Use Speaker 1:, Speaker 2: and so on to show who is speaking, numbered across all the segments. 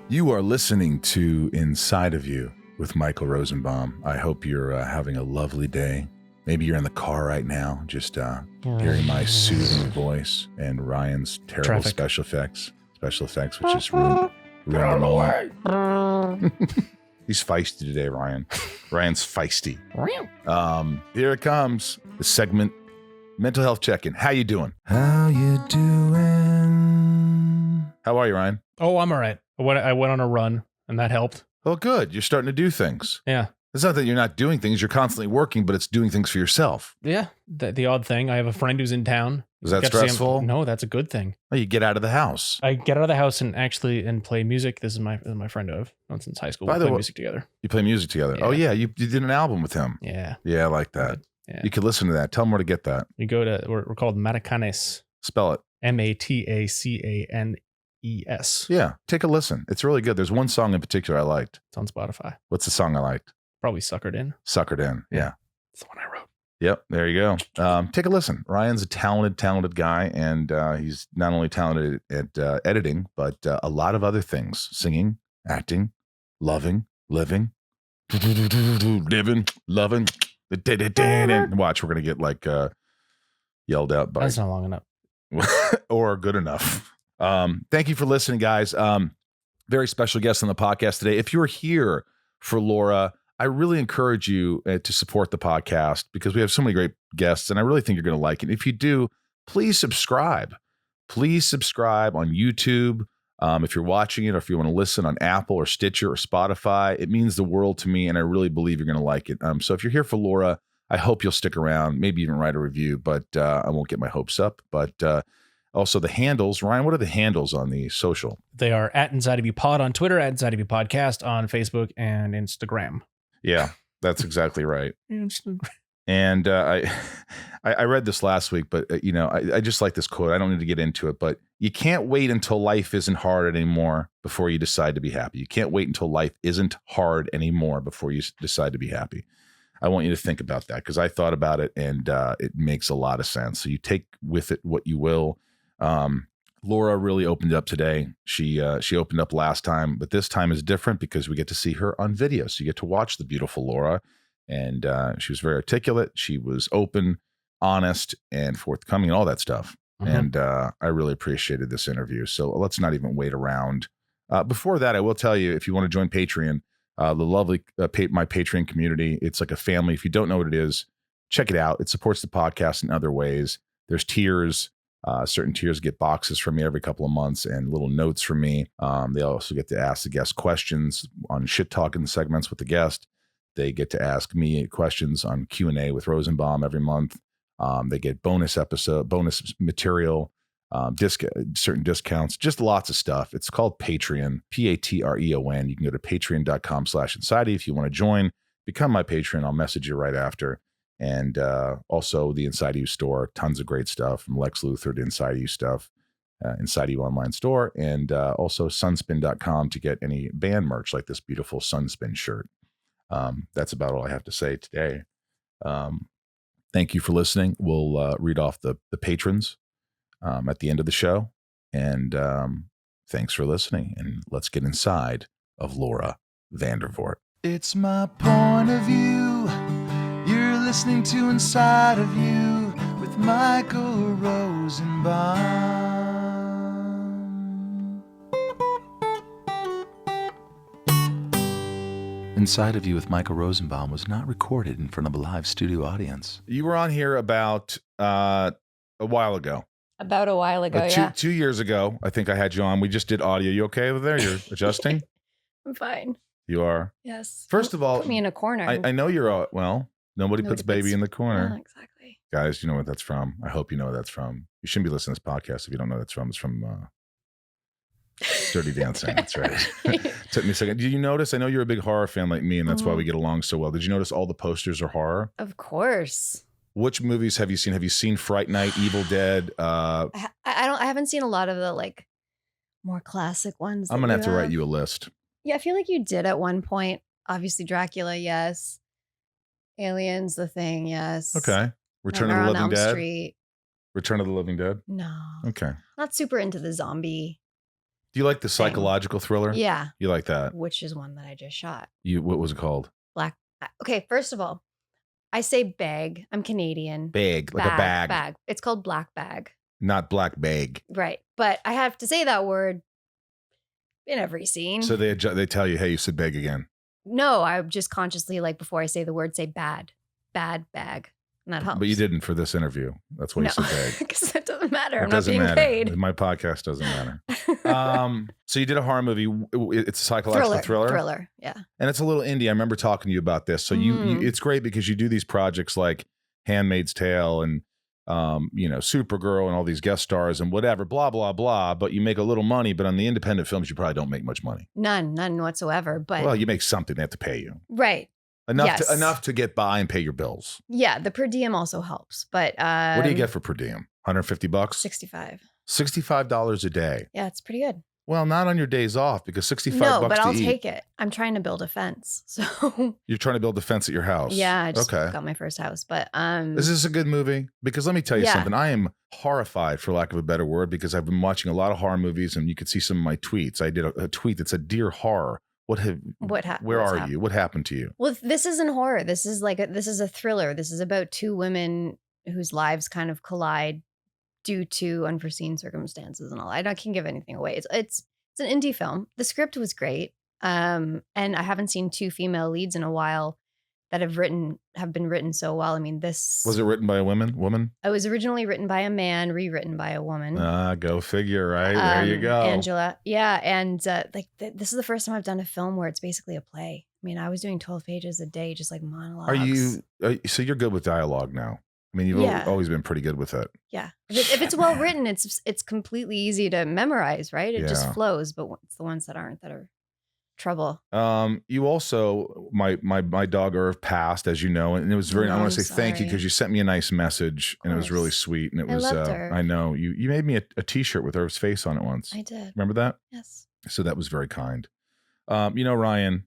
Speaker 1: You are listening to Inside of You with Michael Rosenbaum. I hope you're having a lovely day. Maybe you're in the car right now, just hearing my soothing voice and Ryan's terrible special effects, which just ruined the moment. He's feisty today, Ryan. Ryan's feisty. Here it comes, the segment, Mental Health Check-In. How you doing? How you doing? How are you, Ryan?
Speaker 2: Oh, I'm all right. I went on a run, and that helped.
Speaker 1: Well, good. You're starting to do things.
Speaker 2: Yeah.
Speaker 1: It's not that you're not doing things. You're constantly working, but it's doing things for yourself.
Speaker 2: Yeah. The odd thing. I have a friend who's in town.
Speaker 1: Is that stressful?
Speaker 2: No, that's a good thing.
Speaker 1: Oh, you get out of the house.
Speaker 2: I get out of the house and play music. This is my friend I've known since high school. We play music together.
Speaker 1: You play music together? Yeah. Oh, yeah. You did an album with him.
Speaker 2: Yeah.
Speaker 1: Yeah, I like that. Yeah. You could listen to that. Tell them where to get that.
Speaker 2: You go to, we're called Matacanes.
Speaker 1: Spell it.
Speaker 2: Matacanes.
Speaker 1: Yeah, take a listen. It's really good. There's one song in particular I liked.
Speaker 2: It's on Spotify.
Speaker 1: What's the song I liked?
Speaker 2: Probably Suckered In.
Speaker 1: Suckered In, yeah.
Speaker 2: It's the one I wrote.
Speaker 1: Yep, there you go. Take a listen. Ryan's a talented guy, and he's not only talented at editing, but a lot of other things. Singing, acting, loving, living, loving. Watch, we're going to get like yelled out by...
Speaker 2: That's not long enough.
Speaker 1: Or good enough. Thank you for listening, guys. Very special guest on the podcast today. If you're here for Laura, I really encourage you to support the podcast because we have so many great guests, and I really think you're going to like it. If you do, please subscribe. Please subscribe on YouTube. If you're watching it or if you want to listen on Apple or Stitcher or Spotify, it means the world to me, and I really believe you're going to like it. So if you're here for Laura, I hope you'll stick around, maybe even write a review, but I won't get my hopes up. But also the handles. Ryan, what are the handles on the social? They are
Speaker 2: at Inside of You Pod on Twitter, at Inside of You Podcast on Facebook and Instagram.
Speaker 1: Yeah, that's exactly right. And I read this last week, but I just like this quote. I don't need to get into it, but you can't wait until life isn't hard anymore before you decide to be happy. You can't wait until life isn't hard anymore before you decide to be happy. I want you to think about that because I thought about it and it makes a lot of sense. So you take with it what you will. Laura really opened up today. She opened up last time, but this time is different because we get to see her on video. So you get to watch the beautiful Laura, and she was very articulate. She was open, honest, and forthcoming, and all that stuff. Mm-hmm. And I really appreciated this interview. So let's not even wait around. Before that, I will tell you, if you want to join Patreon, the lovely my Patreon community, it's like a family. If you don't know what it is, check it out. It supports the podcast in other ways. There's tiers. Certain tiers get boxes from me every couple of months and little notes from me. They also get to ask the guest questions on shit talking segments with the guest. They get to ask me questions on Q&A with Rosenbaum every month. They get bonus material, certain discounts, just lots of stuff. It's called Patreon, Patreon. You can go to patreon.com/inside if you want to join. Become my Patreon. I'll message you right after. And also the Inside You store, tons of great stuff from Lex Luthor to Inside You stuff, Inside You online store, and also sunspin.com to get any band merch like this beautiful Sunspin shirt. That's about all I have to say today. Thank you for listening. We'll read off the patrons at the end of the show. And thanks for listening. And let's get inside of Laura Vandervoort. It's my point of view. You're listening to Inside of You with Michael Rosenbaum. Inside of You with Michael Rosenbaum was not recorded in front of a live studio audience. You were on here about a while ago.
Speaker 3: About a while ago,
Speaker 1: yeah. 2 years ago, I think I had you on. We just did audio. You okay over there? You're adjusting?
Speaker 3: I'm fine.
Speaker 1: You are?
Speaker 3: Yes.
Speaker 1: First of all,
Speaker 3: put me in a corner.
Speaker 1: I know you're, nobody puts baby in the corner.
Speaker 3: Oh, exactly.
Speaker 1: Guys, you know what that's from. I hope you know what that's from. You shouldn't be listening to this podcast if you don't know what that's from. It's from Dirty Dancing. That's right. Took me a second. Did you notice? I know you're a big horror fan like me, and that's why we get along so well. Did you notice all the posters are horror?
Speaker 3: Of course.
Speaker 1: Which movies have you seen? Have you seen Fright Night, Evil Dead?
Speaker 3: I haven't seen a lot of the more classic ones.
Speaker 1: I'm gonna have to write you a list.
Speaker 3: Yeah, I feel like you did at one point. Obviously, Dracula, yes. Aliens, The Thing, yes.
Speaker 1: Okay. Return of the Living Dead.
Speaker 3: Street.
Speaker 1: Return of the Living Dead.
Speaker 3: No.
Speaker 1: Okay.
Speaker 3: Not super into the zombie.
Speaker 1: Do you like the psychological thriller?
Speaker 3: Yeah.
Speaker 1: You like that?
Speaker 3: Which is one that I just shot.
Speaker 1: What was it called?
Speaker 3: Okay, first of all, I say bag. I'm Canadian.
Speaker 1: Bag, like a bag.
Speaker 3: Bag. It's called black bag.
Speaker 1: Not black bag.
Speaker 3: Right. But I have to say that word in every scene.
Speaker 1: So they tell you, hey, you said bag again.
Speaker 3: No, I just consciously, like, before I say the word, say bad. Bad bag. And that helps.
Speaker 1: But you didn't for this interview. That's why you said bag.
Speaker 3: Because it doesn't matter. I'm not
Speaker 1: doesn't
Speaker 3: being
Speaker 1: matter.
Speaker 3: paid.
Speaker 1: My podcast doesn't matter. So you did a horror movie. It's a psychological thriller.
Speaker 3: Thriller, yeah.
Speaker 1: And it's a little indie. I remember talking to you about this. So you it's great because you do these projects like Handmaid's Tale and Supergirl and all these guest stars and whatever, blah, blah, blah. But you make a little money. But on the independent films, you probably don't make much money.
Speaker 3: None whatsoever. But
Speaker 1: well, you make something. They have to pay you.
Speaker 3: Right.
Speaker 1: Enough to get by and pay your bills.
Speaker 3: Yeah, the per diem also helps. But
Speaker 1: what do you get for per diem? $150?
Speaker 3: 65.
Speaker 1: $65 a day.
Speaker 3: Yeah, it's pretty good.
Speaker 1: Well, not on your days off because 65
Speaker 3: no,
Speaker 1: bucks
Speaker 3: but I'll
Speaker 1: to eat.
Speaker 3: take it. I'm trying to build a fence. So
Speaker 1: You're trying to build a fence at your house.
Speaker 3: Yeah, I just got my first house. But
Speaker 1: is this a good movie? Because let me tell you something. I am horrified, for lack of a better word, because I've been watching a lot of horror movies, and you could see some of my tweets. I did a tweet that said, "Dear horror, where are you? What happened to you?"
Speaker 3: Well, this isn't horror. This is this is a thriller. This is about two women whose lives kind of collide due to unforeseen circumstances and all. I can't give anything away. It's an indie film. The script was great. And I haven't seen two female leads in a while that have been written so well. I mean, this
Speaker 1: was it written by a woman?
Speaker 3: It was originally written by a man, rewritten by a woman.
Speaker 1: Go figure, right? There you go.
Speaker 3: Angela. Yeah. And this is the first time I've done a film where it's basically a play. I mean, I was doing 12 pages a day, just like monologues.
Speaker 1: So you're good with dialogue now? I mean, you've always been pretty good with it.
Speaker 3: Yeah. If it's well written, it's completely easy to memorize, right? It just flows. But it's the ones that aren't that are trouble.
Speaker 1: You also, my dog Irv passed, as you know, and it was very. I want to say thank you because you sent me a nice message, and it was really sweet. And it was. I know you made me a T-shirt with Irv's face on it once.
Speaker 3: I did.
Speaker 1: Remember that?
Speaker 3: Yes.
Speaker 1: So that was very kind. Ryan.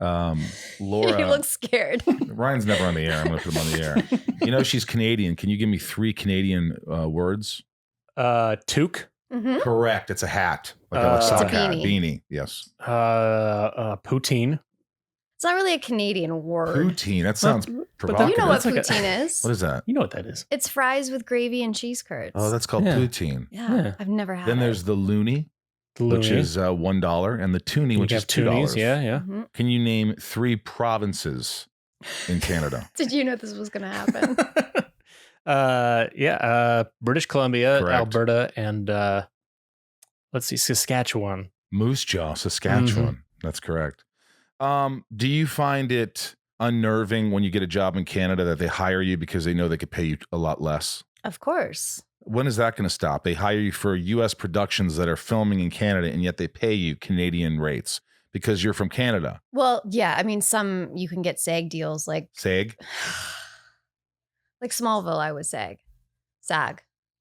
Speaker 1: Laura.
Speaker 3: You look scared.
Speaker 1: Ryan's never on the air. I'm going to put him on the air. She's Canadian. Can you give me 3 Canadian words?
Speaker 2: Toque.
Speaker 3: Mm-hmm.
Speaker 1: Correct. It's a hat. Like
Speaker 3: it's a
Speaker 1: beanie. Beanie. Yes.
Speaker 2: Poutine.
Speaker 3: It's not really a Canadian word.
Speaker 1: Poutine. That sounds provocative.
Speaker 3: You know what poutine is.
Speaker 1: What is that?
Speaker 2: You know what that is.
Speaker 3: It's fries with gravy and cheese curds.
Speaker 1: Oh, that's called poutine.
Speaker 3: Yeah. I've never had it.
Speaker 1: Then there's the loony. Which is $1, and the toonie, which is $2.
Speaker 2: Yeah.
Speaker 3: Mm-hmm.
Speaker 1: Can you name 3 provinces in Canada?
Speaker 3: Did you know this was going to happen?
Speaker 2: British Columbia,
Speaker 1: Correct.
Speaker 2: Alberta, and let's see, Saskatchewan.
Speaker 1: Moose Jaw, Saskatchewan. Mm-hmm. That's correct. Do you find it unnerving when you get a job in Canada that they hire you because they know they could pay you a lot less?
Speaker 3: Of course.
Speaker 1: When is that going to stop? They hire you for U.S. productions that are filming in Canada, and yet they pay you Canadian rates because you're from Canada.
Speaker 3: Well, yeah. I mean, some you can get SAG deals like
Speaker 1: SAG?
Speaker 3: Like Smallville, I was SAG.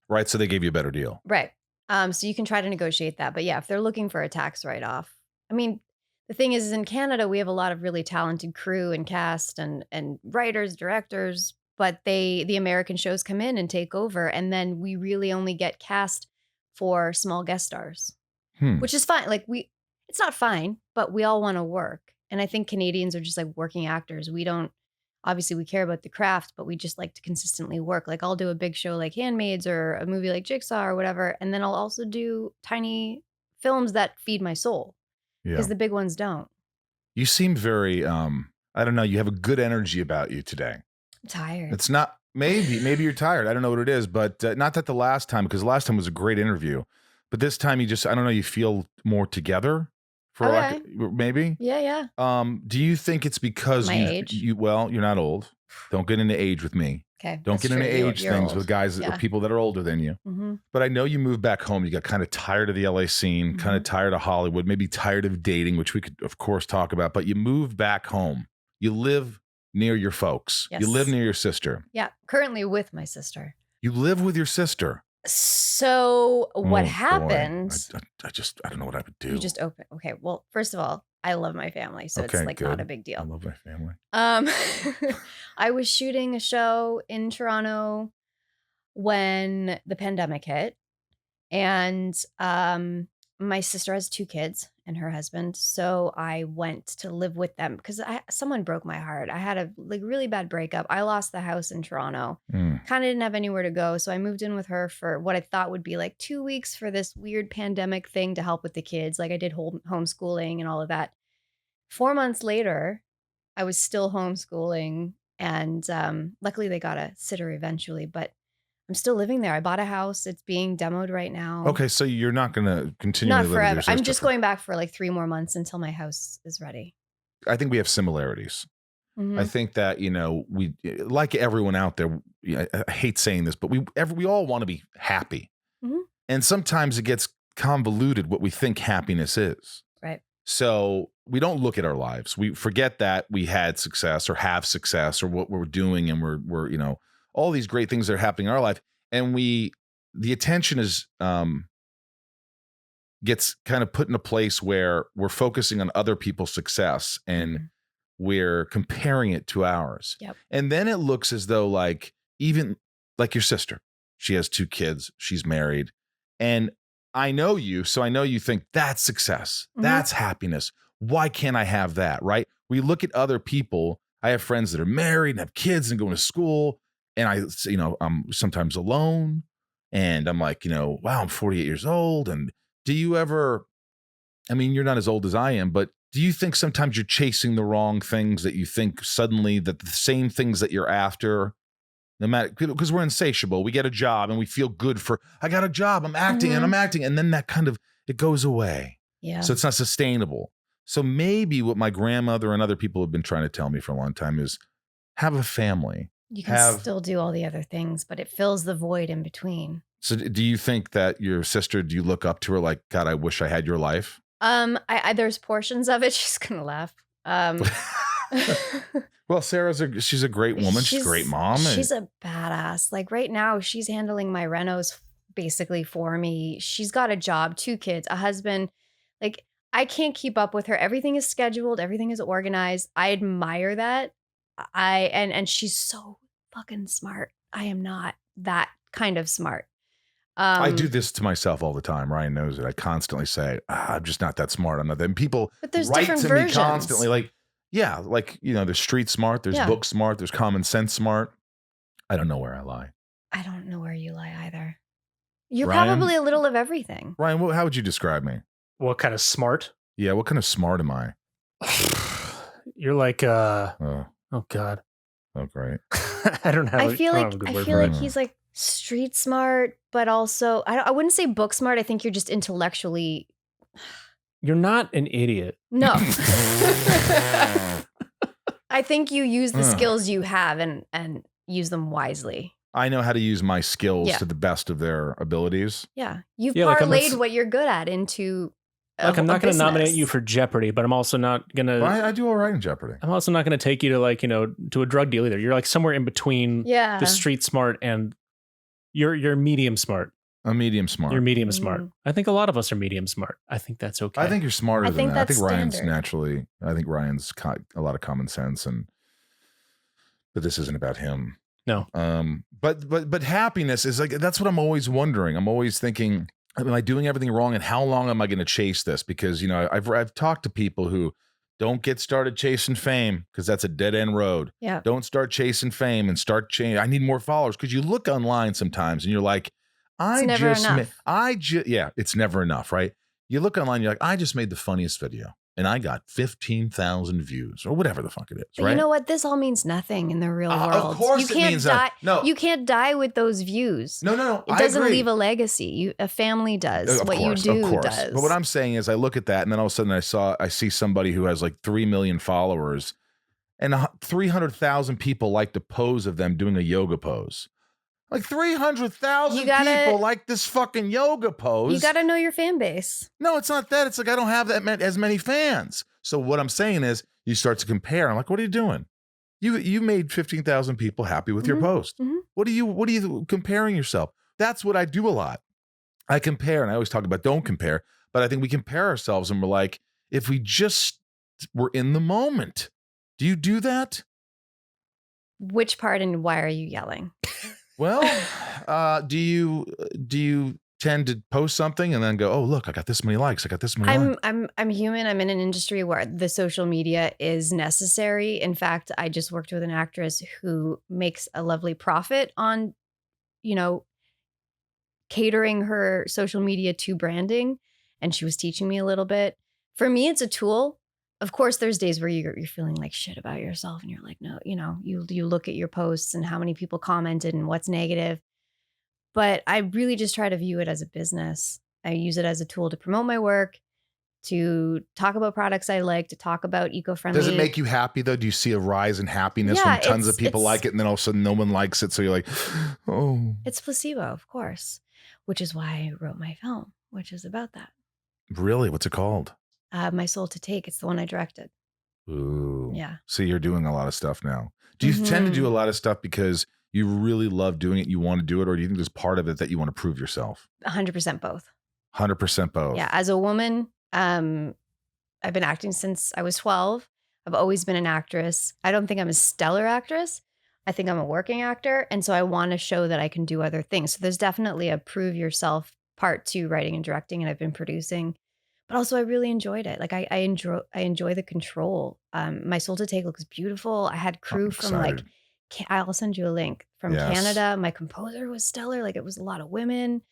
Speaker 1: Right. So they gave you a better deal.
Speaker 3: Right. So you can try to negotiate that. But yeah, if they're looking for a tax write-off, I mean, the thing is in Canada, we have a lot of really talented crew and cast and writers, directors. But the American shows come in and take over, and then we really only get cast for small guest stars, which is fine. Like it's not fine, but we all want to work. And I think Canadians are just like working actors. Obviously we care about the craft, but we just like to consistently work. Like I'll do a big show like Handmaids or a movie like Jigsaw or whatever. And then I'll also do tiny films that feed my soul because the big ones don't.
Speaker 1: You seem very, I don't know. You have a good energy about you today.
Speaker 3: I'm tired.
Speaker 1: It's not maybe you're tired. I don't know what it is, but not that the last time, because the last time was a great interview, but this time I don't know. You feel more together for maybe.
Speaker 3: Yeah.
Speaker 1: Do you think it's because
Speaker 3: my age?
Speaker 1: Well, you're not old. Don't get into age with me.
Speaker 3: Okay.
Speaker 1: Don't get into age things with guys or people that are older than you.
Speaker 3: Mm-hmm.
Speaker 1: But I know you moved back home. You got kind of tired of the LA scene, kind of tired of Hollywood, maybe tired of dating, which we could of course talk about, but you moved back home. You live near your folks.
Speaker 3: Yes.
Speaker 1: You live near your sister.
Speaker 3: Yeah. Currently with my sister.
Speaker 1: You live with your sister.
Speaker 3: So what happened?
Speaker 1: I don't know what I would do.
Speaker 3: You just open. Okay. Well, first of all, I love my family, so it's like not a big deal.
Speaker 1: I love my family.
Speaker 3: I was shooting a show in Toronto when the pandemic hit, and my sister has 2 kids and her husband, so I went to live with them because someone broke my heart. I had a like really bad breakup. I lost the house in Toronto.
Speaker 1: Mm.
Speaker 3: Kind of didn't have anywhere to go, so I moved in with her for what I thought would be like 2 weeks for this weird pandemic thing to help with the kids. Like I did homeschooling and all of that. 4 months later, I was still homeschooling, and luckily they got a sitter eventually, but I'm still living there. I bought a house. It's being demoed right now.
Speaker 1: Okay, so you're not going to continually
Speaker 3: Not
Speaker 1: live with
Speaker 3: forever.
Speaker 1: your sister.
Speaker 3: I'm just going back for like 3 more months until my house is ready.
Speaker 1: I think we have similarities.
Speaker 3: Mhm.
Speaker 1: I think that, you know, we, like everyone out there, I hate saying this, but we all want to be happy.
Speaker 3: Mhm.
Speaker 1: And sometimes it gets convoluted what we think happiness is.
Speaker 3: Right.
Speaker 1: So we don't look at our lives. We forget that we had success or have success or what we're doing, and we're you know, all these great things that are happening in our life, and the attention is gets kind of put in a place where we're focusing on other people's success and
Speaker 3: Mhm.
Speaker 1: we're comparing it to ours.
Speaker 3: Yep.
Speaker 1: And then it looks as though, like, even like your sister, she has 2 kids, she's married, and I know you, so I know you think that's success,
Speaker 3: Mhm.
Speaker 1: that's happiness. Why can't I have that? Right? We look at other people. I have friends that are married and have kids and going to school, and you know, I'm sometimes alone, and I'm like, you know, wow, I'm 48 years old. And do you ever? I mean, you're not as old as I am, but do you think sometimes you're chasing the wrong things, that you think suddenly that the same things that you're after, no matter, because we're insatiable, we get a job and we feel good for, I got a job, I'm acting and I'm acting. And then that kind of, it goes away.
Speaker 3: Yeah.
Speaker 1: So it's not sustainable. So maybe what my grandmother and other people have been trying to tell me for a long time is have a family.
Speaker 3: You can still do all the other things, but it fills the void in between.
Speaker 1: So do you think that your sister, do you look up to her like, God, I wish I had your life?
Speaker 3: There's portions of it. She's gonna laugh.
Speaker 1: Well, she's a great woman. She's a great mom.
Speaker 3: She's a badass. Like right now, she's handling my renos basically for me. She's got a job, 2 kids, a husband. Like I can't keep up with her. Everything is scheduled. Everything is organized. I admire that. And she's so fucking smart. I am not that kind of smart.
Speaker 1: I do this to myself all the time. Ryan knows it. I constantly say, I'm just not that smart. I'm not that. And people
Speaker 3: But there's
Speaker 1: write
Speaker 3: different
Speaker 1: to
Speaker 3: versions.
Speaker 1: me constantly like, yeah, like, you know, there's street smart, there's book smart, there's common sense smart. I don't know where I lie.
Speaker 3: I don't know where you lie either. You're
Speaker 1: Ryan?
Speaker 3: probably a little of everything.
Speaker 1: Ryan, how would you describe me?
Speaker 4: What kind of smart?
Speaker 1: Yeah, what kind of smart am I?
Speaker 4: You're like,
Speaker 1: Oh,
Speaker 4: God.
Speaker 1: oh, great.
Speaker 4: I don't have.
Speaker 3: I feel
Speaker 4: don't have a good word for it.
Speaker 3: like he's like street smart, but also I wouldn't say book smart. I think you're just intellectually.
Speaker 4: You're not an idiot.
Speaker 3: No. I think you use the skills you have and use them wisely.
Speaker 1: I know how to use my skills to the best of their abilities.
Speaker 3: Yeah. You've
Speaker 4: like,
Speaker 3: parlayed what you're good at into
Speaker 4: Like, I'm not going to nominate
Speaker 3: business.
Speaker 4: you for Jeopardy, but I'm also not going to.
Speaker 1: I do all right in Jeopardy.
Speaker 4: I'm also not going to take you to, like, you know, to a drug deal either. You're like somewhere in between the street smart and you're medium smart.
Speaker 1: I'm medium smart.
Speaker 4: You're medium smart. I think a lot of us are medium smart. I think that's okay.
Speaker 1: I think you're smarter than that. I think Ryan's
Speaker 3: standard.
Speaker 1: naturally, I think Ryan's got a lot of common sense, but this isn't about him.
Speaker 4: No.
Speaker 1: But happiness is like, that's what I'm always wondering. I'm always thinking, am I doing everything wrong, and how long am I going to chase this? Because, you know, I've talked to people who don't get started chasing fame, because that's a dead end road.
Speaker 3: Yeah.
Speaker 1: Don't start chasing fame and start chasing. I need more followers, because you look online sometimes and you're like,
Speaker 3: It's never enough.
Speaker 1: it's never enough, right? You look online, you're like, I just made the funniest video and I got 15,000 views or whatever the fuck it is,
Speaker 3: But
Speaker 1: right?
Speaker 3: you know what? This all means nothing in the real world.
Speaker 1: Of course
Speaker 3: you
Speaker 1: it
Speaker 3: can't
Speaker 1: means
Speaker 3: die.
Speaker 1: no.
Speaker 3: You can't die with those views.
Speaker 1: No.
Speaker 3: It doesn't leave a legacy. A family does. What you do does.
Speaker 1: But what I'm saying is, I look at that and then all of a sudden I see somebody who has like 3 million followers and 300,000 people like the pose of them doing a yoga pose. Like 300,000 people like this fucking yoga pose.
Speaker 3: You got to know your fan base.
Speaker 1: No, it's not that. It's like, I don't have as many fans. So what I'm saying is, you start to compare. I'm like, what are you doing? You made 15,000 people happy with your post.
Speaker 3: Mm-hmm.
Speaker 1: What are you comparing yourself? That's what I do a lot. I compare, and I always talk about don't compare, but I think we compare ourselves and we're like, if we just were in the moment. Do you do that?
Speaker 3: Which part and why are you yelling?
Speaker 1: Well, do you tend to post something and then go, oh, look, I got this many likes. I got this many likes.
Speaker 3: I'm human. I'm in an industry where the social media is necessary. In fact, I just worked with an actress who makes a lovely profit on, catering her social media to branding. And she was teaching me a little bit. For me, it's a tool. Of course, there's days where you're feeling like shit about yourself and you're like, no, you look at your posts and how many people commented and what's negative. But I really just try to view it as a business. I use it as a tool to promote my work, to talk about products I like, to talk about eco-friendly.
Speaker 1: Does it make you happy though? Do you see a rise in happiness when tons of people like it and then all of a sudden no one likes it? So you're like, oh.
Speaker 3: It's placebo, of course, which is why I wrote my film, which is about that.
Speaker 1: Really? What's it called?
Speaker 3: My Soul to Take. It's the one I directed.
Speaker 1: Ooh.
Speaker 3: Yeah.
Speaker 1: So you're doing a lot of stuff now. Do you tend to do a lot of stuff because you really love doing it, you want to do it, or do you think there's part of it that you want to prove yourself?
Speaker 3: 100% both.
Speaker 1: 100% both.
Speaker 3: Yeah. As a woman, I've been acting since I was 12. I've always been an actress. I don't think I'm a stellar actress. I think I'm a working actor. And so I want to show that I can do other things. So there's definitely a prove yourself part to writing and directing, and I've been producing. But also I really enjoyed it. Like I enjoy the control. My Soul to Take looks beautiful. I had crew from I'll send you a link from Canada. My composer was stellar. Like it was a lot of women.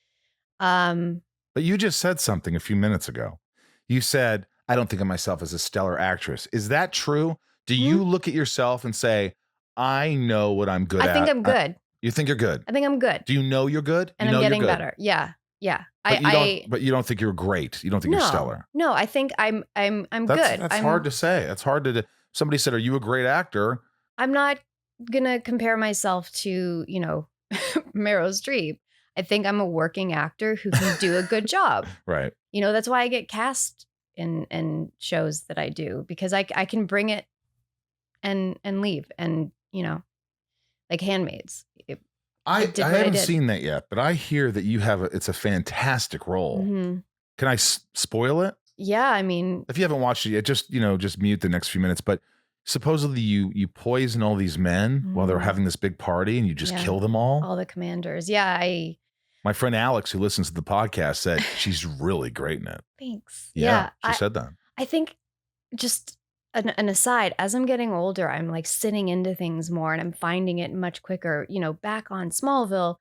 Speaker 1: But you just said something a few minutes ago. You said, I don't think of myself as a stellar actress. Is that true? Do you look at yourself and say, I know what I'm good at?
Speaker 3: I think I'm good.
Speaker 1: You think you're good?
Speaker 3: I think I'm good.
Speaker 1: Do you know you're good?
Speaker 3: And I'm getting better. Yeah. Yeah.
Speaker 1: But you don't think you're great. You don't think you're stellar.
Speaker 3: No, I think I'm good.
Speaker 1: That's hard to say. That's hard to. Somebody said, "Are you a great actor?"
Speaker 3: I'm not gonna compare myself to Meryl Streep. I think I'm a working actor who can do a good job.
Speaker 1: Right.
Speaker 3: That's why I get cast in shows that I do, because I can bring it and leave, and like Handmaids.
Speaker 1: I haven't seen that yet, but I hear that you have it's a fantastic role.
Speaker 3: Mm-hmm.
Speaker 1: Can I spoil it?
Speaker 3: Yeah, I mean,
Speaker 1: if you haven't watched it yet, just mute the next few minutes. But supposedly you poison all these men while they're having this big party, and you just kill them all.
Speaker 3: The commanders. Yeah,
Speaker 1: my friend Alex, who listens to the podcast, said she's really great in it.
Speaker 3: Thanks.
Speaker 1: Yeah, she said that.
Speaker 3: I think just an aside, as I'm getting older, I'm like sitting into things more, and I'm finding it much quicker. Back on Smallville,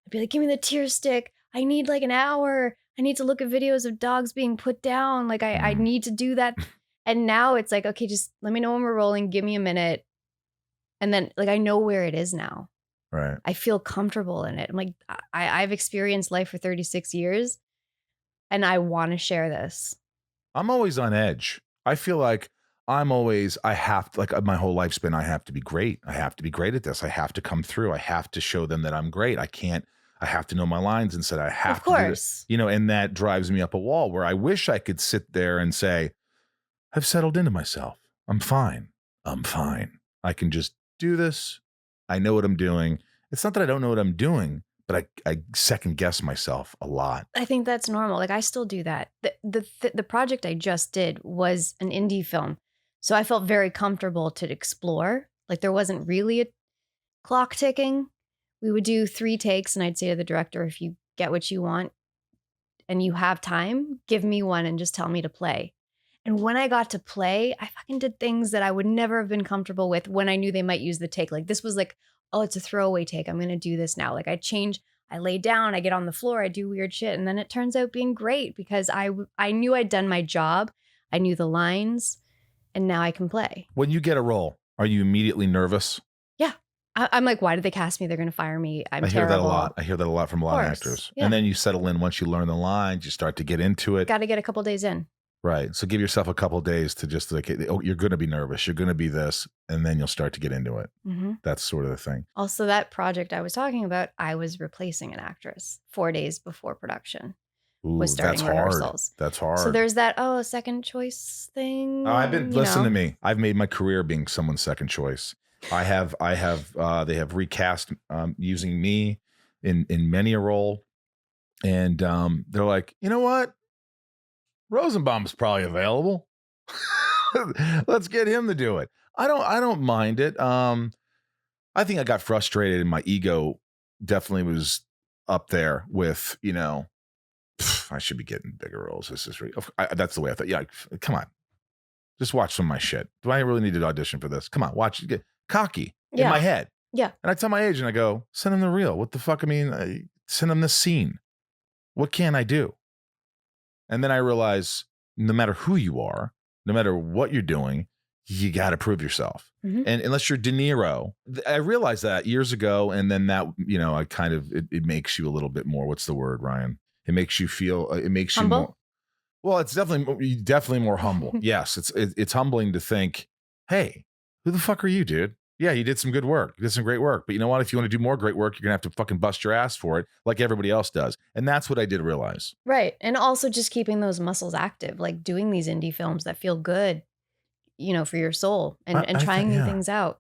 Speaker 3: I'd be like, give me the tear stick. I need like an hour. I need to look at videos of dogs being put down. Like I need to do that. And now it's like, okay, just let me know when we're rolling. Give me a minute. And then like, I know where it is now.
Speaker 1: Right.
Speaker 3: I feel comfortable in it. I'm like, I've experienced life for 36 years and I want to share this.
Speaker 1: I'm always on edge. I feel like I have to, like my whole lifespan, I have to be great. I have to be great at this. I have to come through. I have to show them that I'm great. I have to know my lines and said, I have to do this, and that drives me up a wall where I wish I could sit there and say, I've settled into myself. I'm fine. I can just do this. I know what I'm doing. It's not that I don't know what I'm doing, but I second guess myself a lot.
Speaker 3: I think that's normal. Like I still do that. The project I just did was an indie film. So I felt very comfortable to explore. Like there wasn't really a clock ticking. We would do 3 takes and I'd say to the director, if you get what you want and you have time, give me one and just tell me to play. And when I got to play, I fucking did things that I would never have been comfortable with when I knew they might use the take. Like this was like, oh, it's a throwaway take. I'm going to do this now. Like I lay down, I get on the floor, I do weird shit. And then it turns out being great because I knew I'd done my job. I knew the lines and now I can play.
Speaker 1: When you get a role, are you immediately nervous?
Speaker 3: Yeah. I'm like, why did they cast me? They're going to fire me. I hear
Speaker 1: that a lot. I hear that a lot from a lot of actors. Yeah. And then you settle in. Once you learn the lines, you start to get into it.
Speaker 3: Got to get a couple days in.
Speaker 1: Right. So give yourself a couple of days to just like, oh, you're going to be nervous. You're going to be this. And then you'll start to get into it. Mm-hmm. That's sort of the thing.
Speaker 3: Also, that project I was talking about, I was replacing an actress 4 days before production.
Speaker 1: Ooh, was starting rehearsals. That's hard.
Speaker 3: So there's that, second choice thing.
Speaker 1: Listen to me. I've made my career being someone's second choice. They have recast using me in many a role. And they're like, you know what? Rosenbaum's probably available. Let's get him to do it. I don't mind it. I think I got frustrated and my ego definitely was up there with, I should be getting bigger roles. This is that's the way I thought. Yeah, come on, just watch some of my shit. Do I really need to audition for this? Come on, watch. Get cocky in my head.
Speaker 3: Yeah.
Speaker 1: And I tell my agent, I go, send him the reel. What the fuck? I mean, send him this scene. What can I do? And then I realize, no matter who you are, no matter what you're doing, you got to prove yourself. Mm-hmm. And unless you're De Niro, I realized that years ago. And then that, I kind of, it makes you a little bit more, what's the word, Ryan? It makes you feel, it makes
Speaker 3: humble?
Speaker 1: You more, well, it's definitely more humble. Yes. It's humbling to think, hey, who the fuck are you, dude? Yeah, you did some good work. You did some great work. But you know what? If you want to do more great work, you're going to have to fucking bust your ass for it like everybody else does. And that's what I did realize. Right.
Speaker 3: And also just keeping those muscles active, like doing these indie films that feel good, for your soul and trying new things out.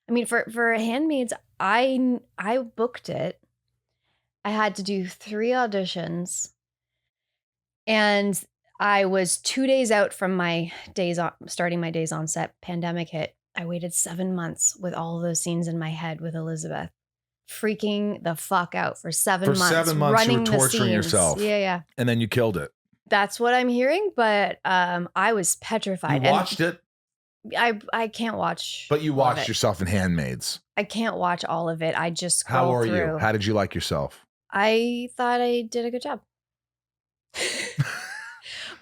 Speaker 3: I mean, for Handmaids, I booked it. I had to do 3 auditions. And I was 2 days out from starting my days on set. Pandemic hit. I waited 7 months with all of those scenes in my head with Elizabeth, freaking the fuck out for 7 months.
Speaker 1: For 7 months, you were torturing yourself.
Speaker 3: Yeah.
Speaker 1: And then you killed it.
Speaker 3: That's what I'm hearing, but I was petrified.
Speaker 1: You watched it?
Speaker 3: I can't watch.
Speaker 1: But you watched yourself in Handmaids.
Speaker 3: I can't watch all of it. I just scroll
Speaker 1: How are
Speaker 3: through.
Speaker 1: you? How did you like yourself?
Speaker 3: I thought I did a good job.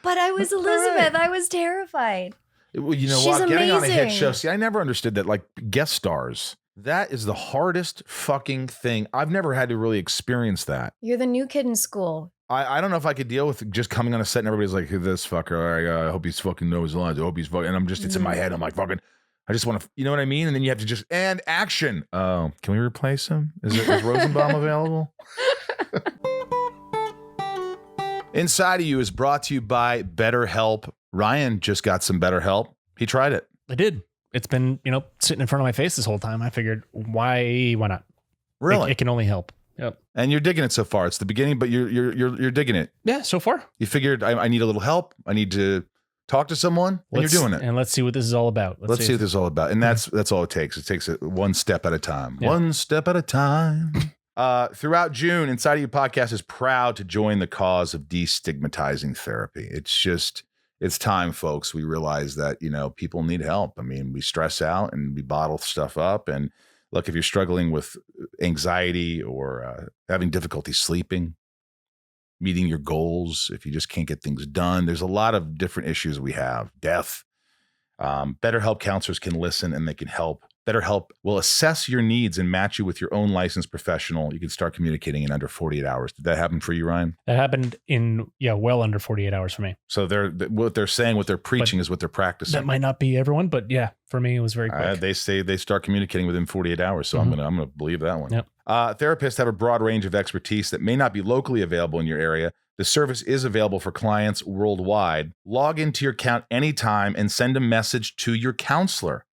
Speaker 3: But I was Elizabeth. Right. I was terrified.
Speaker 1: Well, you know
Speaker 3: She's
Speaker 1: what?
Speaker 3: Amazing.
Speaker 1: Getting on a hit show. See, I never understood that. Like guest stars, that is the hardest fucking thing. I've never had to really experience that.
Speaker 3: You're the new kid in school.
Speaker 1: I don't know if I could deal with just coming on a set and everybody's like, this fucker. I hope he's fucking knows his lines. I hope he's fucking. And I'm just, it's in my head. I'm like, fucking, I just want to, you know what I mean? And then you have to just, and action. Oh, can we replace him? Is Rosenbaum available? Inside of You is brought to you by BetterHelp. Ryan just got some BetterHelp. He tried it.
Speaker 2: I did. It's been, sitting in front of my face this whole time. I figured, why not?
Speaker 1: Really?
Speaker 2: It can only help. Yep.
Speaker 1: And you're digging it so far. It's the beginning, but you're digging it.
Speaker 2: Yeah, so far.
Speaker 1: You figured I need a little help. I need to talk to someone, and you're doing it.
Speaker 2: And let's see what this is all about.
Speaker 1: Let's see what this is all about. And that's all it takes. It takes it one step at a time. Yeah. One step at a time. Throughout June, Inside of You podcast is proud to join the cause of destigmatizing therapy. It's time, folks. We realize that, people need help. I mean, we stress out and we bottle stuff up. And look, if you're struggling with anxiety or having difficulty sleeping, meeting your goals, if you just can't get things done, there's a lot of different issues we have. Death. BetterHelp counselors can listen and they can help. BetterHelp will assess your needs and match you with your own licensed professional. You can start communicating in under 48 hours. Did that happen for you, Ryan?
Speaker 2: That happened in, well under 48 hours for me.
Speaker 1: So what they're saying, what they're preaching is what they're practicing.
Speaker 2: That might not be everyone, but yeah, for me, it was very quick.
Speaker 1: They say they start communicating within 48 hours. So I'm gonna believe that one. Yep. Therapists have a broad range of expertise that may not be locally available in your area. The service is available for clients worldwide. Log into your account anytime and send a message to your counselor.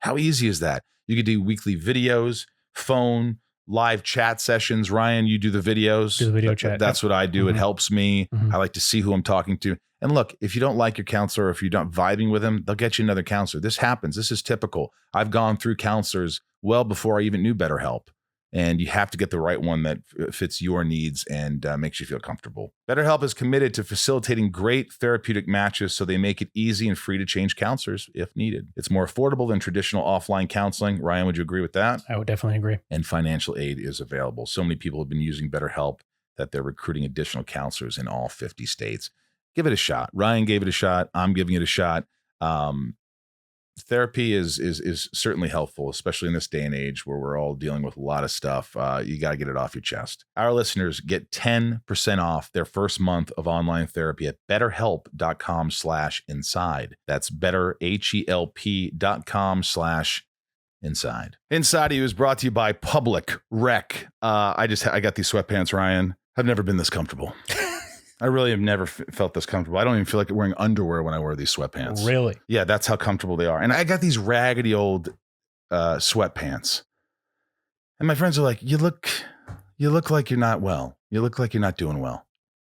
Speaker 1: How easy is that? You could do weekly videos, phone, live chat sessions. Ryan, you do the videos.
Speaker 2: Do the video chat.
Speaker 1: That's what I do. Mm-hmm. It helps me. Mm-hmm. I like to see who I'm talking to. And look, if you don't like your counselor, or if you're not vibing with him, they'll get you another counselor. This happens. This is typical. I've gone through counselors well before I even knew BetterHelp. And you have to get the right one that fits your needs and makes you feel comfortable. BetterHelp is committed to facilitating great therapeutic matches, so they make it easy and free to change counselors if needed. It's more affordable than traditional offline counseling. Ryan, would you agree with that?
Speaker 2: I would definitely agree.
Speaker 1: And financial aid is available. So many people have been using BetterHelp that they're recruiting additional counselors in all 50 states. Give it a shot. Ryan gave it a shot. I'm giving it a shot. Therapy is certainly helpful, especially in this day and age where we're all dealing with a lot of stuff. You got to get it off your chest. Our listeners get 10% off their first month of online therapy at betterhelp.com/inside. That's betterhelp.com/inside. Inside of You is brought to you by Public Rec. I got these sweatpants, Ryan. I've never been this comfortable. I really have never felt this comfortable. I don't even feel like wearing underwear when I wear these sweatpants.
Speaker 2: Really?
Speaker 1: Yeah, that's how comfortable they are. And I got these raggedy old sweatpants. And my friends are like, you look like you're not well. You look like you're not doing well.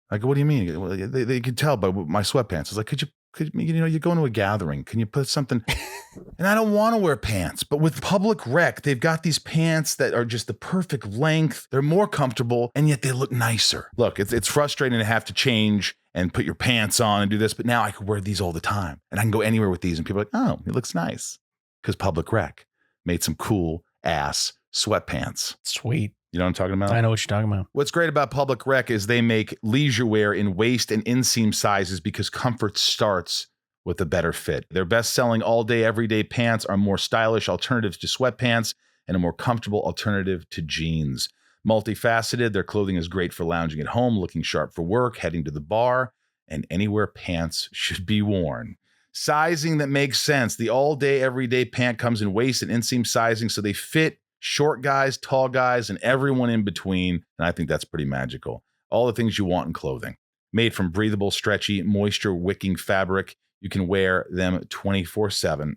Speaker 1: I go, what do you mean? They could tell by my sweatpants. I was like, could you you're going to a gathering. Can you put something? And I don't want to wear pants, but with Public Rec, they've got these pants that are just the perfect length. They're more comfortable, and yet they look nicer. Look, it's frustrating to have to change and put your pants on and do this, but now I can wear these all the time, and I can go anywhere with these, and people are like, oh, it looks nice. Because Public Rec made some cool ass sweatpants.
Speaker 2: Sweet.
Speaker 1: You know what I'm talking about?
Speaker 2: I know what you're talking about.
Speaker 1: What's great about Public Rec is they make leisure wear in waist and inseam sizes because comfort starts with a better fit. Their best-selling all-day, everyday pants are more stylish alternatives to sweatpants and a more comfortable alternative to jeans. Multifaceted, their clothing is great for lounging at home, looking sharp for work, heading to the bar, and anywhere pants should be worn. Sizing that makes sense. The all-day, everyday pant comes in waist and inseam sizing, so they fit short guys, tall guys, and everyone in between, and I think that's pretty magical. All the things you want in clothing. Made from breathable, stretchy, moisture-wicking fabric, you can wear them 24/7,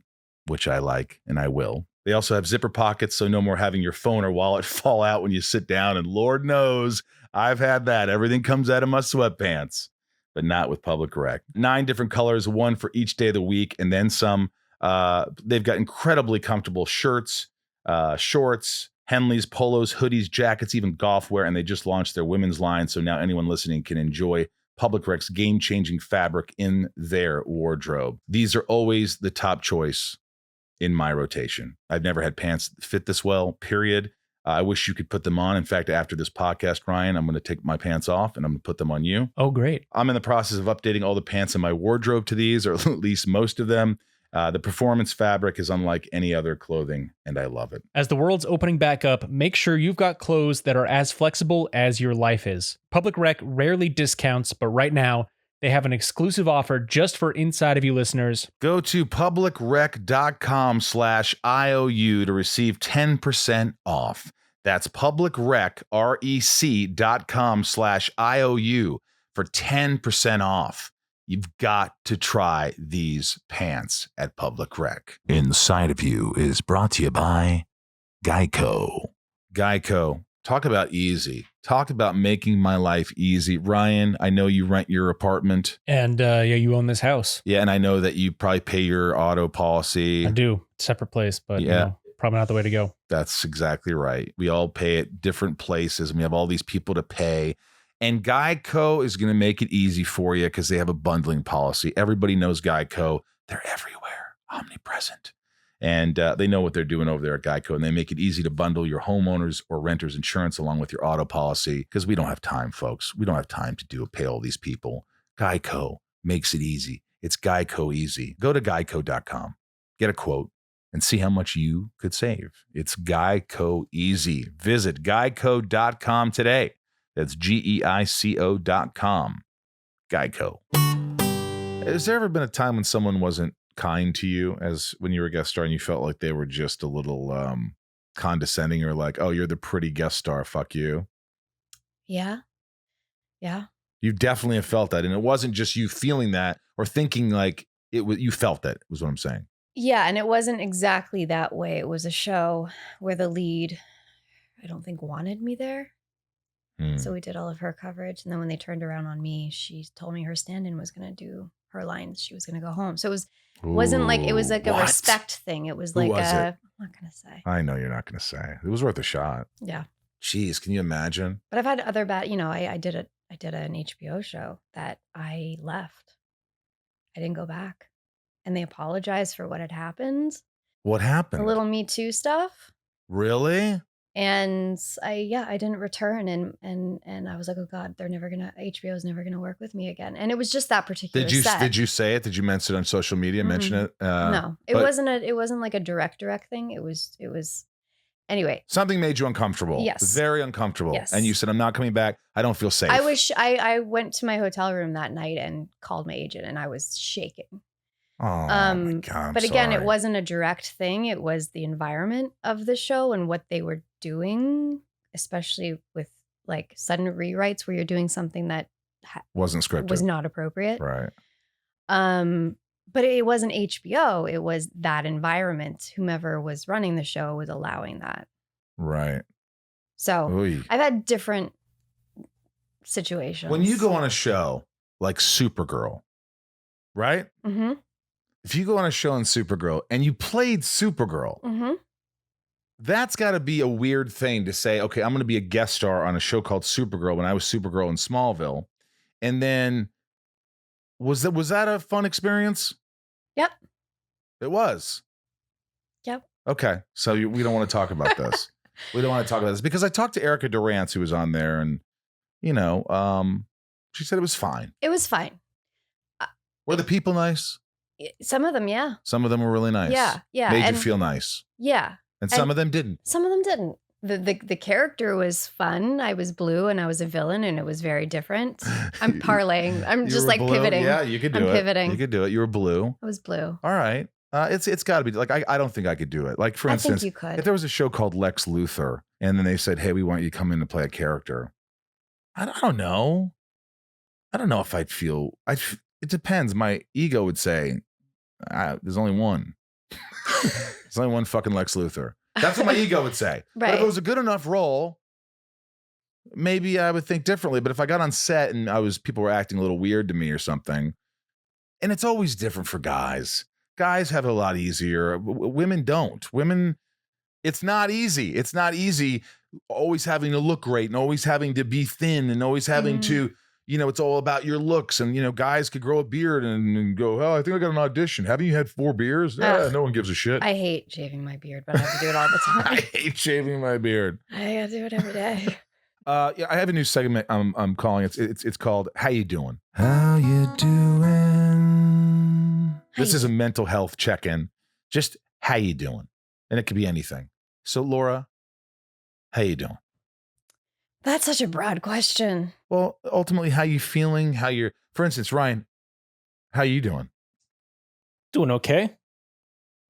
Speaker 1: which I like, and I will. They also have zipper pockets, so no more having your phone or wallet fall out when you sit down, and Lord knows, I've had that. Everything comes out of my sweatpants, but not with Public Rec. 9 different colors, one for each day of the week, and then some. They've got incredibly comfortable shirts, shorts, Henleys, polos, hoodies, jackets, even golf wear, and they just launched their women's line, so now anyone listening can enjoy Public Rec's game-changing fabric in their wardrobe. These are always the top choice in my rotation. I've never had pants that fit this well, period. I wish you could put them on. In fact, after this podcast, Ryan, I'm going to take my pants off and I'm going to put them on you.
Speaker 2: Oh, great.
Speaker 1: I'm in the process of updating all the pants in my wardrobe to these, or at least most of them. The performance fabric is unlike any other clothing, and I love it.
Speaker 2: As the world's opening back up, make sure you've got clothes that are as flexible as your life is. Public Rec rarely discounts, but right now, they have an exclusive offer just for Inside of You listeners.
Speaker 1: Go to publicrec.com/IOU to receive 10% off. That's publicrec.com/IOU for 10% off. You've got to try these pants at Public Rec. Inside of You is brought to you by Geico. Geico. Talk about easy. Talk about making my life easy. Ryan, I know you rent your apartment.
Speaker 2: And you own this house.
Speaker 1: Yeah, and I know that you probably pay your auto policy.
Speaker 2: I do. Separate place, but
Speaker 1: yeah.
Speaker 2: Probably not the way to go.
Speaker 1: That's exactly right. We all pay at different places, and we have all these people to pay. And Geico is going to make it easy for you because they have a bundling policy. Everybody knows Geico. They're everywhere, omnipresent. And they know what they're doing over there at Geico, and they make it easy to bundle your homeowners or renters insurance along with your auto policy because we don't have time, folks. We don't have time to pay all these people. Geico makes it easy. It's Geico easy. Go to geico.com, get a quote, and see how much you could save. It's Geico easy. Visit geico.com today. That's GEICO.com. Geico. Has there ever been a time when someone wasn't kind to you as when you were a guest star and you felt like they were just a little condescending or like, oh, you're the pretty guest star, fuck you?
Speaker 3: Yeah. Yeah.
Speaker 1: You definitely have felt that. And it wasn't just you feeling that or thinking like it was, you felt that was what I'm saying.
Speaker 3: Yeah. And it wasn't exactly that way. It was a show where the lead, I don't think, wanted me there. So we did all of her coverage. And then when they turned around on me, she told me her stand-in was going to do her lines. She was going to go home. So it wasn't like, it was like a respect thing. It was like I'm not going to say.
Speaker 1: I know you're not going to say. It was worth a shot.
Speaker 3: Yeah.
Speaker 1: Jeez, can you imagine?
Speaker 3: But I've had other bad, I did an HBO show that I left. I didn't go back. And they apologized for what had happened.
Speaker 1: What happened?
Speaker 3: A little Me Too stuff.
Speaker 1: Really?
Speaker 3: And I didn't return, and I was like, oh God, HBO is never gonna work with me again. And it was just that particular set.
Speaker 1: Did you say it? Did you mention it on social media? Mm-hmm. Mention it?
Speaker 3: No, it wasn't like a direct thing. It was anyway.
Speaker 1: Something made you uncomfortable.
Speaker 3: Yes,
Speaker 1: very uncomfortable.
Speaker 3: Yes,
Speaker 1: and you said, I'm not coming back. I don't feel safe.
Speaker 3: I went to my hotel room that night and called my agent, and I was shaking.
Speaker 1: Oh my God,
Speaker 3: but again, it wasn't a direct thing. It was the environment of the show and what they were doing, especially with like sudden rewrites where you're doing something that
Speaker 1: wasn't scripted,
Speaker 3: was not appropriate.
Speaker 1: Right.
Speaker 3: But it wasn't HBO. It was that environment. Whomever was running the show was allowing that.
Speaker 1: Right.
Speaker 3: So
Speaker 1: Oy.
Speaker 3: I've had different situations.
Speaker 1: When you go on a show like Supergirl, right?
Speaker 3: Mm-hmm.
Speaker 1: If you go on a show on Supergirl and you played Supergirl,
Speaker 3: Mm-hmm.
Speaker 1: that's got to be a weird thing to say, okay, I'm going to be a guest star on a show called Supergirl when I was Supergirl in Smallville. And then was that a fun experience?
Speaker 3: Yep.
Speaker 1: It was.
Speaker 3: Yep.
Speaker 1: Okay. So we don't want to talk about this. We don't want to talk about this because I talked to Erica Durance, who was on there, and, she said it was fine.
Speaker 3: It was fine.
Speaker 1: Were the people nice?
Speaker 3: Some of them, yeah.
Speaker 1: Some of them were really nice.
Speaker 3: Yeah. Yeah.
Speaker 1: Made you feel nice.
Speaker 3: Yeah.
Speaker 1: And some of them didn't.
Speaker 3: Some of them didn't. The character was fun. I was blue and I was a villain and it was very different. I'm parlaying. I'm just like
Speaker 1: blue?
Speaker 3: pivoting.
Speaker 1: Yeah, you could do it.
Speaker 3: I'm pivoting.
Speaker 1: You could do it. You were blue.
Speaker 3: I was blue.
Speaker 1: All right. It's got to be like, I don't think I could do it. Like, for instance,
Speaker 3: think you could.
Speaker 1: If there was a show called Lex Luthor and then they said, hey, we want you to come in and play a character. I don't know. I don't know if I'd feel, it depends. My ego would say, there's only one. There's only one fucking Lex Luthor. That's what my ego would say.
Speaker 3: Right.
Speaker 1: But if it was a good enough role, maybe I would think differently. But if I got on set and people were acting a little weird to me or something, and it's always different for guys. Guys have it a lot easier. Women don't. Women, it's not easy. It's not easy always having to look great and always having to be thin and always having to, it's all about your looks. And, guys could grow a beard and go, oh, I think I got an audition. Haven't you had 4 beers? No one gives a shit.
Speaker 3: I hate shaving my beard, but I have to do it all the time.
Speaker 1: I hate shaving my beard.
Speaker 3: I gotta do it every day.
Speaker 1: I have a new segment I'm calling. It's called How You Doing? How you doing? This is a mental health check-in. Just how you doing? And it could be anything. So Laura, how you doing?
Speaker 3: That's such a broad question.
Speaker 1: Well, ultimately, how you feeling? For instance, Ryan, how you doing?
Speaker 4: Doing okay.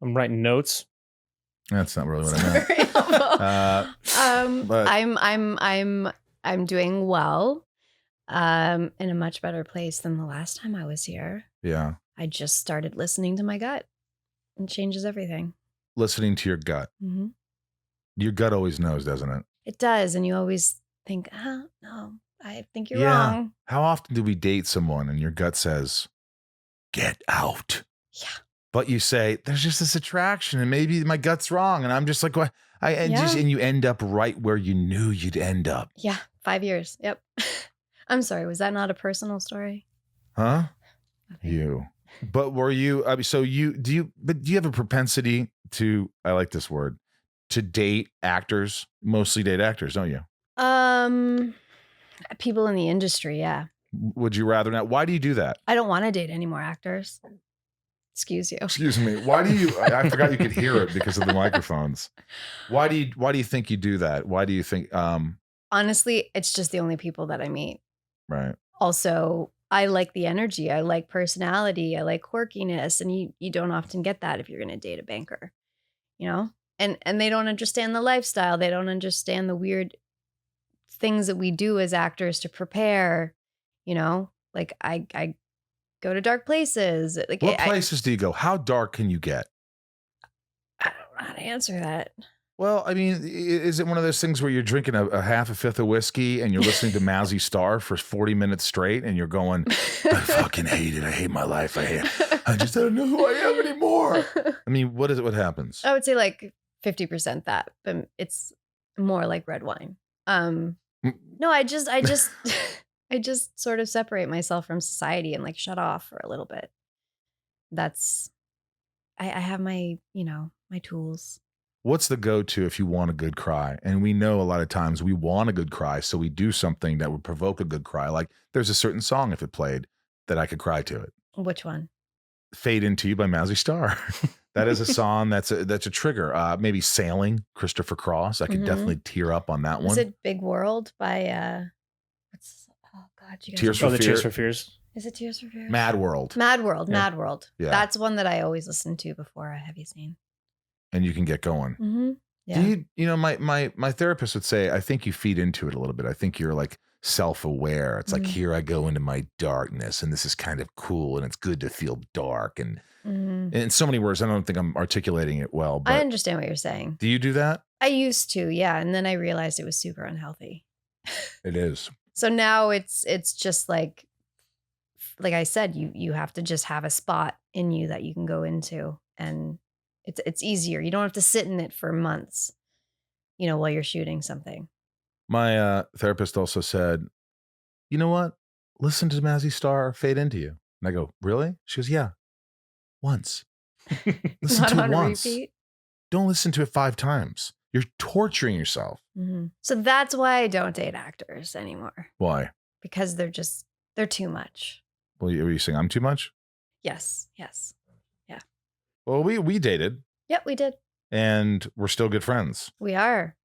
Speaker 4: I'm writing notes.
Speaker 1: That's not really what I meant.
Speaker 3: But I'm doing well. In a much better place than the last time I was here.
Speaker 1: Yeah.
Speaker 3: I just started listening to my gut. It changes everything.
Speaker 1: Listening to your gut.
Speaker 3: Mm-hmm.
Speaker 1: Your gut always knows, doesn't it?
Speaker 3: It does. And you always think, no, I think you're wrong.
Speaker 1: How often do we date someone and your gut says, get out?
Speaker 3: Yeah.
Speaker 1: But you say, there's just this attraction and maybe my gut's wrong. And I'm just like, what? And you end up right where you knew you'd end up.
Speaker 3: Yeah. 5 years. Yep. I'm sorry. Was that not a personal story?
Speaker 1: Huh?
Speaker 3: Okay.
Speaker 1: You. But were you, do you have a propensity to, I like this word, to date actors, mostly date actors, don't you?
Speaker 3: People in the industry. Yeah.
Speaker 1: Would you rather not? Why do you do that?
Speaker 3: I don't want to date any more actors. Excuse you.
Speaker 1: Excuse me. Why do you, I forgot you could hear it because of the microphones. Why do you think you do that? Why do you think,
Speaker 3: honestly, it's just the only people that I meet.
Speaker 1: Right.
Speaker 3: Also, I like the energy. I like personality. I like quirkiness. And you don't often get that if you're going to date a banker, and they don't understand the lifestyle. They don't understand the weird things that we do as actors to prepare, like I go to dark places. Like
Speaker 1: what places do you go? How dark can you get?
Speaker 3: I don't know how to answer that.
Speaker 1: Well, I mean, is it one of those things where you're drinking a half a fifth of whiskey and you're listening to Mazzy Star for 40 minutes straight and you're going, I fucking hate it. I hate my life. I don't know who I am anymore. I mean, what happens?
Speaker 3: I would say like 50% that, but it's more like red wine. No, I just I just sort of separate myself from society and like shut off for a little bit. That's I have my, my tools.
Speaker 1: What's the go-to if you want a good cry? And we know a lot of times we want a good cry, so we do something that would provoke a good cry. Like there's a certain song, if it played, that I could cry to it.
Speaker 3: Which one?
Speaker 1: Fade Into You by Mazzy Star. That is a song that's a trigger. Maybe Sailing, Christopher Cross. I could definitely tear up on that one.
Speaker 3: Is it Big World by you guys
Speaker 1: Tears for Fears.
Speaker 4: Tears for Fears.
Speaker 3: Is it Tears for Fears?
Speaker 1: Mad World.
Speaker 3: Mad World.
Speaker 1: Yeah.
Speaker 3: Mad World.
Speaker 1: Yeah.
Speaker 3: That's one that I always listen to before a heavy scene.
Speaker 1: And you can get going.
Speaker 3: Mm-hmm. Yeah.
Speaker 1: My therapist would say, I think you feed into it a little bit. I think you're like self-aware. It's like, here I go into my darkness and this is kind of cool and it's good to feel dark. And in so many words, I don't think I'm articulating it well. But
Speaker 3: I understand what you're saying.
Speaker 1: Do you do that?
Speaker 3: I used to, yeah. And then I realized it was super unhealthy.
Speaker 1: It is.
Speaker 3: So now it's just like like I said, you have to just have a spot in you that you can go into, and it's easier. You don't have to sit in it for months, while you're shooting something.
Speaker 1: My therapist also said, you know what? Listen to Mazzy Star fade into you. And I go, really? She goes, yeah, once. Listen
Speaker 3: Not
Speaker 1: to it
Speaker 3: on
Speaker 1: once.
Speaker 3: repeat.
Speaker 1: Don't listen to it 5 times. You're torturing yourself.
Speaker 3: Mm-hmm. So that's why I don't date actors anymore.
Speaker 1: Why?
Speaker 3: Because they're too much.
Speaker 1: Well, are you saying I'm too much?
Speaker 3: Yes. Yeah.
Speaker 1: Well, we dated.
Speaker 3: Yep, we did.
Speaker 1: And we're still good friends.
Speaker 3: We are.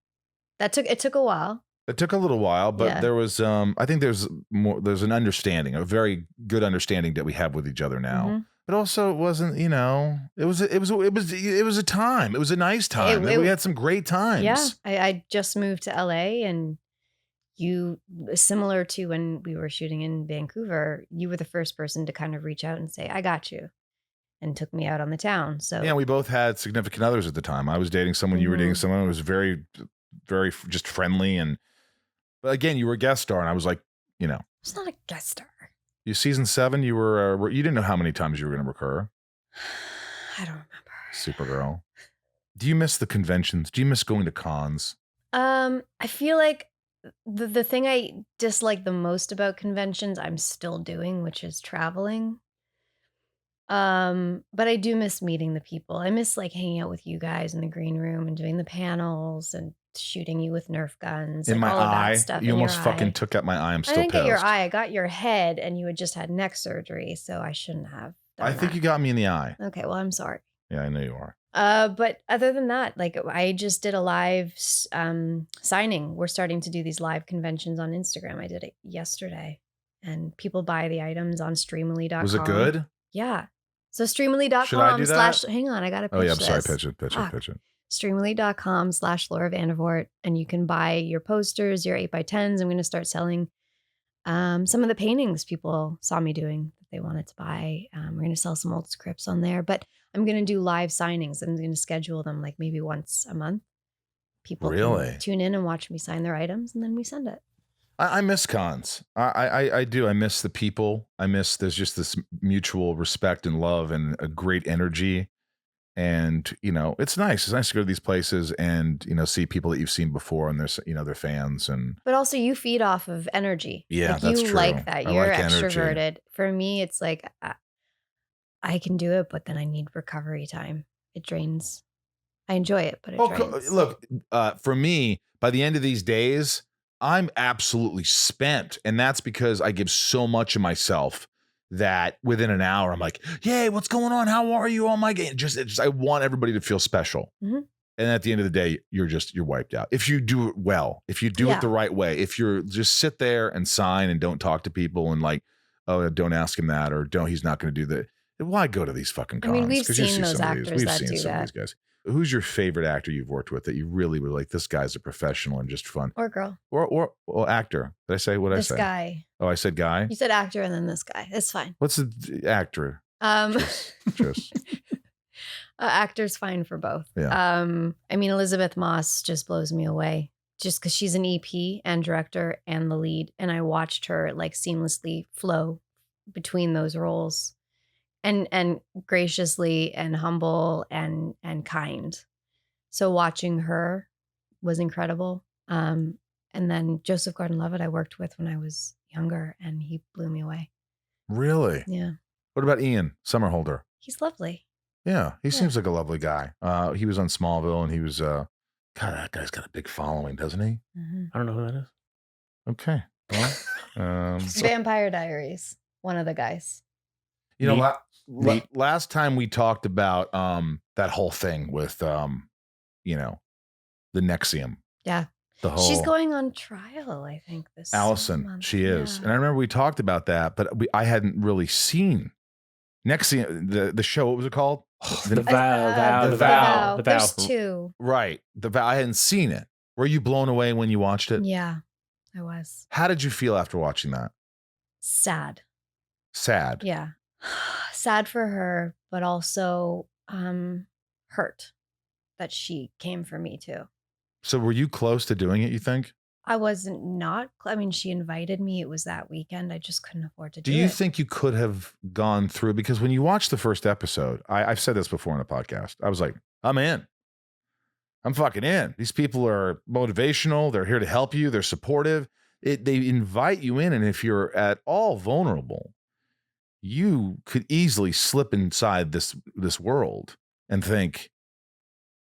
Speaker 3: It took a while.
Speaker 1: It took a little while, but
Speaker 3: Yeah.
Speaker 1: there was I think there's an understanding, a very good understanding that we have with each other now.
Speaker 3: Mm-hmm.
Speaker 1: But also it wasn't, it was a time. It was a nice time. We had some great times.
Speaker 3: Yeah. I just moved to LA, and you, similar to when we were shooting in Vancouver, you were the first person to kind of reach out and say, I got you, and took me out on the town. So
Speaker 1: yeah, we both had significant others at the time. I was dating someone, you were dating someone. It was very, very just friendly. But again, you were a guest star, and I was like,
Speaker 3: it's not a guest star.
Speaker 1: You season 7, you were you didn't know how many times you were going to recur.
Speaker 3: I don't remember.
Speaker 1: Supergirl. Do you miss the conventions? Do you miss going to cons?
Speaker 3: I feel like the thing I dislike the most about conventions, I'm still doing, which is traveling. But I do miss meeting the people. I miss like hanging out with you guys in the green room and doing the panels and shooting you with Nerf guns.
Speaker 1: In
Speaker 3: like
Speaker 1: my
Speaker 3: all of
Speaker 1: eye,
Speaker 3: that stuff
Speaker 1: you
Speaker 3: in
Speaker 1: almost
Speaker 3: your
Speaker 1: fucking
Speaker 3: eye.
Speaker 1: took out my eye. I'm
Speaker 3: I
Speaker 1: still
Speaker 3: didn't
Speaker 1: pissed.
Speaker 3: get your eye. I got your head, and you had just had neck surgery, so I shouldn't have done
Speaker 1: I think
Speaker 3: that.
Speaker 1: you got me in the eye.
Speaker 3: Okay, well, I'm sorry.
Speaker 1: Yeah, I know you are.
Speaker 3: But other than that, like I just did a live signing. We're starting to do these live conventions on Instagram. I did it yesterday, and people buy the items on Streamily.com.
Speaker 1: Was it good?
Speaker 3: Yeah. So Streamily.com
Speaker 1: Should I do that?
Speaker 3: hang on, I got to pitch
Speaker 1: Oh yeah, I'm sorry.
Speaker 3: this.
Speaker 1: Pitch it.
Speaker 3: Streamily.com/Laura Vandervoort, and you can buy your posters, your 8x10s. I'm going to start selling some of the paintings people saw me doing that they wanted to buy. We're going to sell some old scripts on there, but I'm going to do live signings. I'm going to schedule them like maybe once a month. People can tune in and watch me sign their items, and then we send it.
Speaker 1: I miss cons. I do. I miss the people. There's just this mutual respect and love and a great energy. And, it's nice. It's nice to go to these places and, see people that you've seen before, and they're fans. But
Speaker 3: also you feed off of energy.
Speaker 1: Yeah,
Speaker 3: like
Speaker 1: that's
Speaker 3: you
Speaker 1: true.
Speaker 3: like that. You're
Speaker 1: like
Speaker 3: extroverted.
Speaker 1: Energy.
Speaker 3: For me, it's like I can do it, but then I need recovery time. It drains. I enjoy it, but it drains.
Speaker 1: Look, for me, by the end of these days, I'm absolutely spent. And that's because I give so much of myself that within an hour, I'm like, yay, what's going on? How are you? Oh my God. Just I want everybody to feel special.
Speaker 3: Mm-hmm.
Speaker 1: And at the end of the day, you're wiped out. If you do it well, if you do it the right way, if you're just sit there and sign and don't talk to people and like, oh, don't ask him that, or he's not going to do that. Why go to these fucking cons?
Speaker 3: I mean, we've seen those actors that do that.
Speaker 1: These guys. Who's your favorite actor you've worked with that you really were like, this guy's a professional and just fun?
Speaker 3: Or girl.
Speaker 1: Or actor. Did I say what I said?
Speaker 3: This guy.
Speaker 1: Oh, I said guy?
Speaker 3: You said actor and then this guy. It's fine.
Speaker 1: What's the actor? Just.
Speaker 3: Actor's fine for both.
Speaker 1: Yeah.
Speaker 3: I mean, Elizabeth Moss just blows me away just because she's an EP and director and the lead. And I watched her like seamlessly flow between those roles. And graciously and humble and kind. So watching her was incredible. And then Joseph Gordon-Levitt I worked with when I was younger, and he blew me away.
Speaker 1: Really?
Speaker 3: Yeah.
Speaker 1: What about Ian Somerhalder?
Speaker 3: He's lovely.
Speaker 1: Yeah, he seems like a lovely guy. He was on Smallville, and he was God, that guy's got a big following, doesn't he?
Speaker 3: Mm-hmm.
Speaker 4: I don't know who that is.
Speaker 1: Okay. Well,
Speaker 3: Vampire Diaries, one of the guys.
Speaker 1: Last time we talked about that whole thing with the NXIVM.
Speaker 3: Yeah. She's going on trial, I think, this
Speaker 1: Alison,
Speaker 3: month.
Speaker 1: she is. And I remember we talked about that, but I hadn't really seen NXIVM, the show. What was it called?
Speaker 4: The Vow.
Speaker 3: There's 2.
Speaker 1: Right. The Vow. I hadn't seen it. Were you blown away when you watched it?
Speaker 3: Yeah, I was.
Speaker 1: How did you feel after watching that?
Speaker 3: Sad.
Speaker 1: Yeah.
Speaker 3: Sad for her, but also hurt that she came for me too.
Speaker 1: So were you close to doing it, you think?
Speaker 3: I wasn't not. I mean, she invited me. It was that weekend. I just couldn't afford to do it.
Speaker 1: Do you think you could have gone through? Because when you watch the first episode, I've said this before in a podcast. I was like, I'm in. I'm fucking in. These people are motivational. They're here to help you. They're supportive. They invite you in. And if you're at all vulnerable, you could easily slip inside this world and think,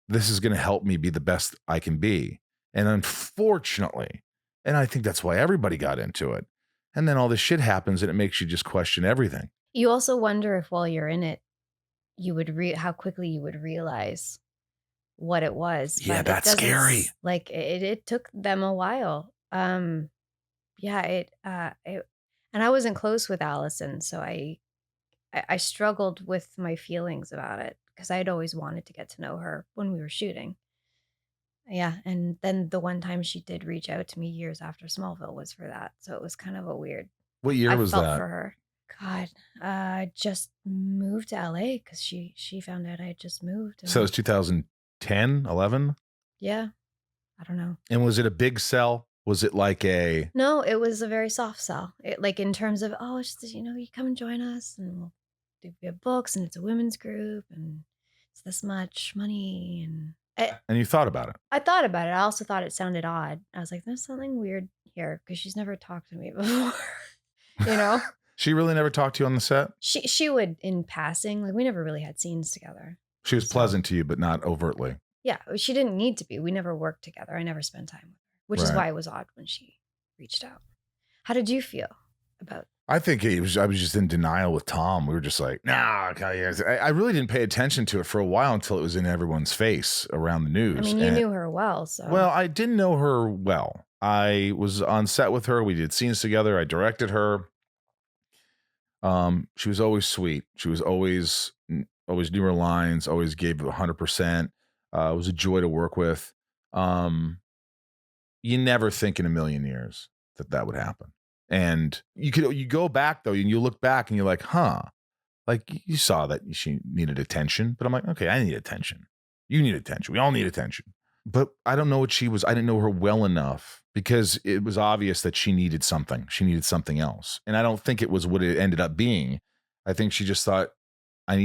Speaker 1: this is going to help me be the best I can be. And unfortunately, and I think that's why everybody got into it. And then all this shit happens and it makes you just question everything.
Speaker 3: You also wonder if while you're in it, you would how quickly you would realize what it was.
Speaker 1: Yeah, that's scary.
Speaker 3: Like it took them a while. And I wasn't close with Alison, so I struggled with my feelings about it because I had always wanted to get to know her when we were shooting. Yeah, and then the one time she did reach out to me years after Smallville was for that, so it was kind of a weird.
Speaker 1: What year was
Speaker 3: that? I
Speaker 1: that?
Speaker 3: felt for her. God, I just moved to LA because she found out I had just moved.
Speaker 1: So it was 2010, 11?
Speaker 3: Yeah, I don't know.
Speaker 1: And was it a big sell? Was it like a...
Speaker 3: No, it was a very soft sell. Like in terms of, oh, it's just, you come and join us and we'll do books and it's a women's group and it's this much money.
Speaker 1: And you thought about it?
Speaker 3: I thought about it. I also thought it sounded odd. I was like, there's something weird here because she's never talked to me before,
Speaker 1: She really never talked to you on the set?
Speaker 3: She would in passing. Like we never really had scenes together.
Speaker 1: She was pleasant to you, but not overtly.
Speaker 3: Yeah, she didn't need to be. We never worked together. I never spent time with her, which is why it was odd when she reached out. How did you feel about?
Speaker 1: I think I was just in denial with Tom. We were just like, nah. I really didn't pay attention to it for a while until it was in everyone's face around the news.
Speaker 3: I mean, you knew her well, so.
Speaker 1: Well, I didn't know her well. I was on set with her. We did scenes together. I directed her. She was always sweet. She was always knew her lines, always gave 100%. It was a joy to work with. You never think in a million years that would happen. And you go back though, and you look back and you're like, like you saw that she needed attention, but I'm like, okay, I need attention. You need attention. We all need attention. But I don't know what she was. I didn't know her well enough because it was obvious that she needed something. She needed something else. And I don't think it was what it ended up being. I think she just thought, I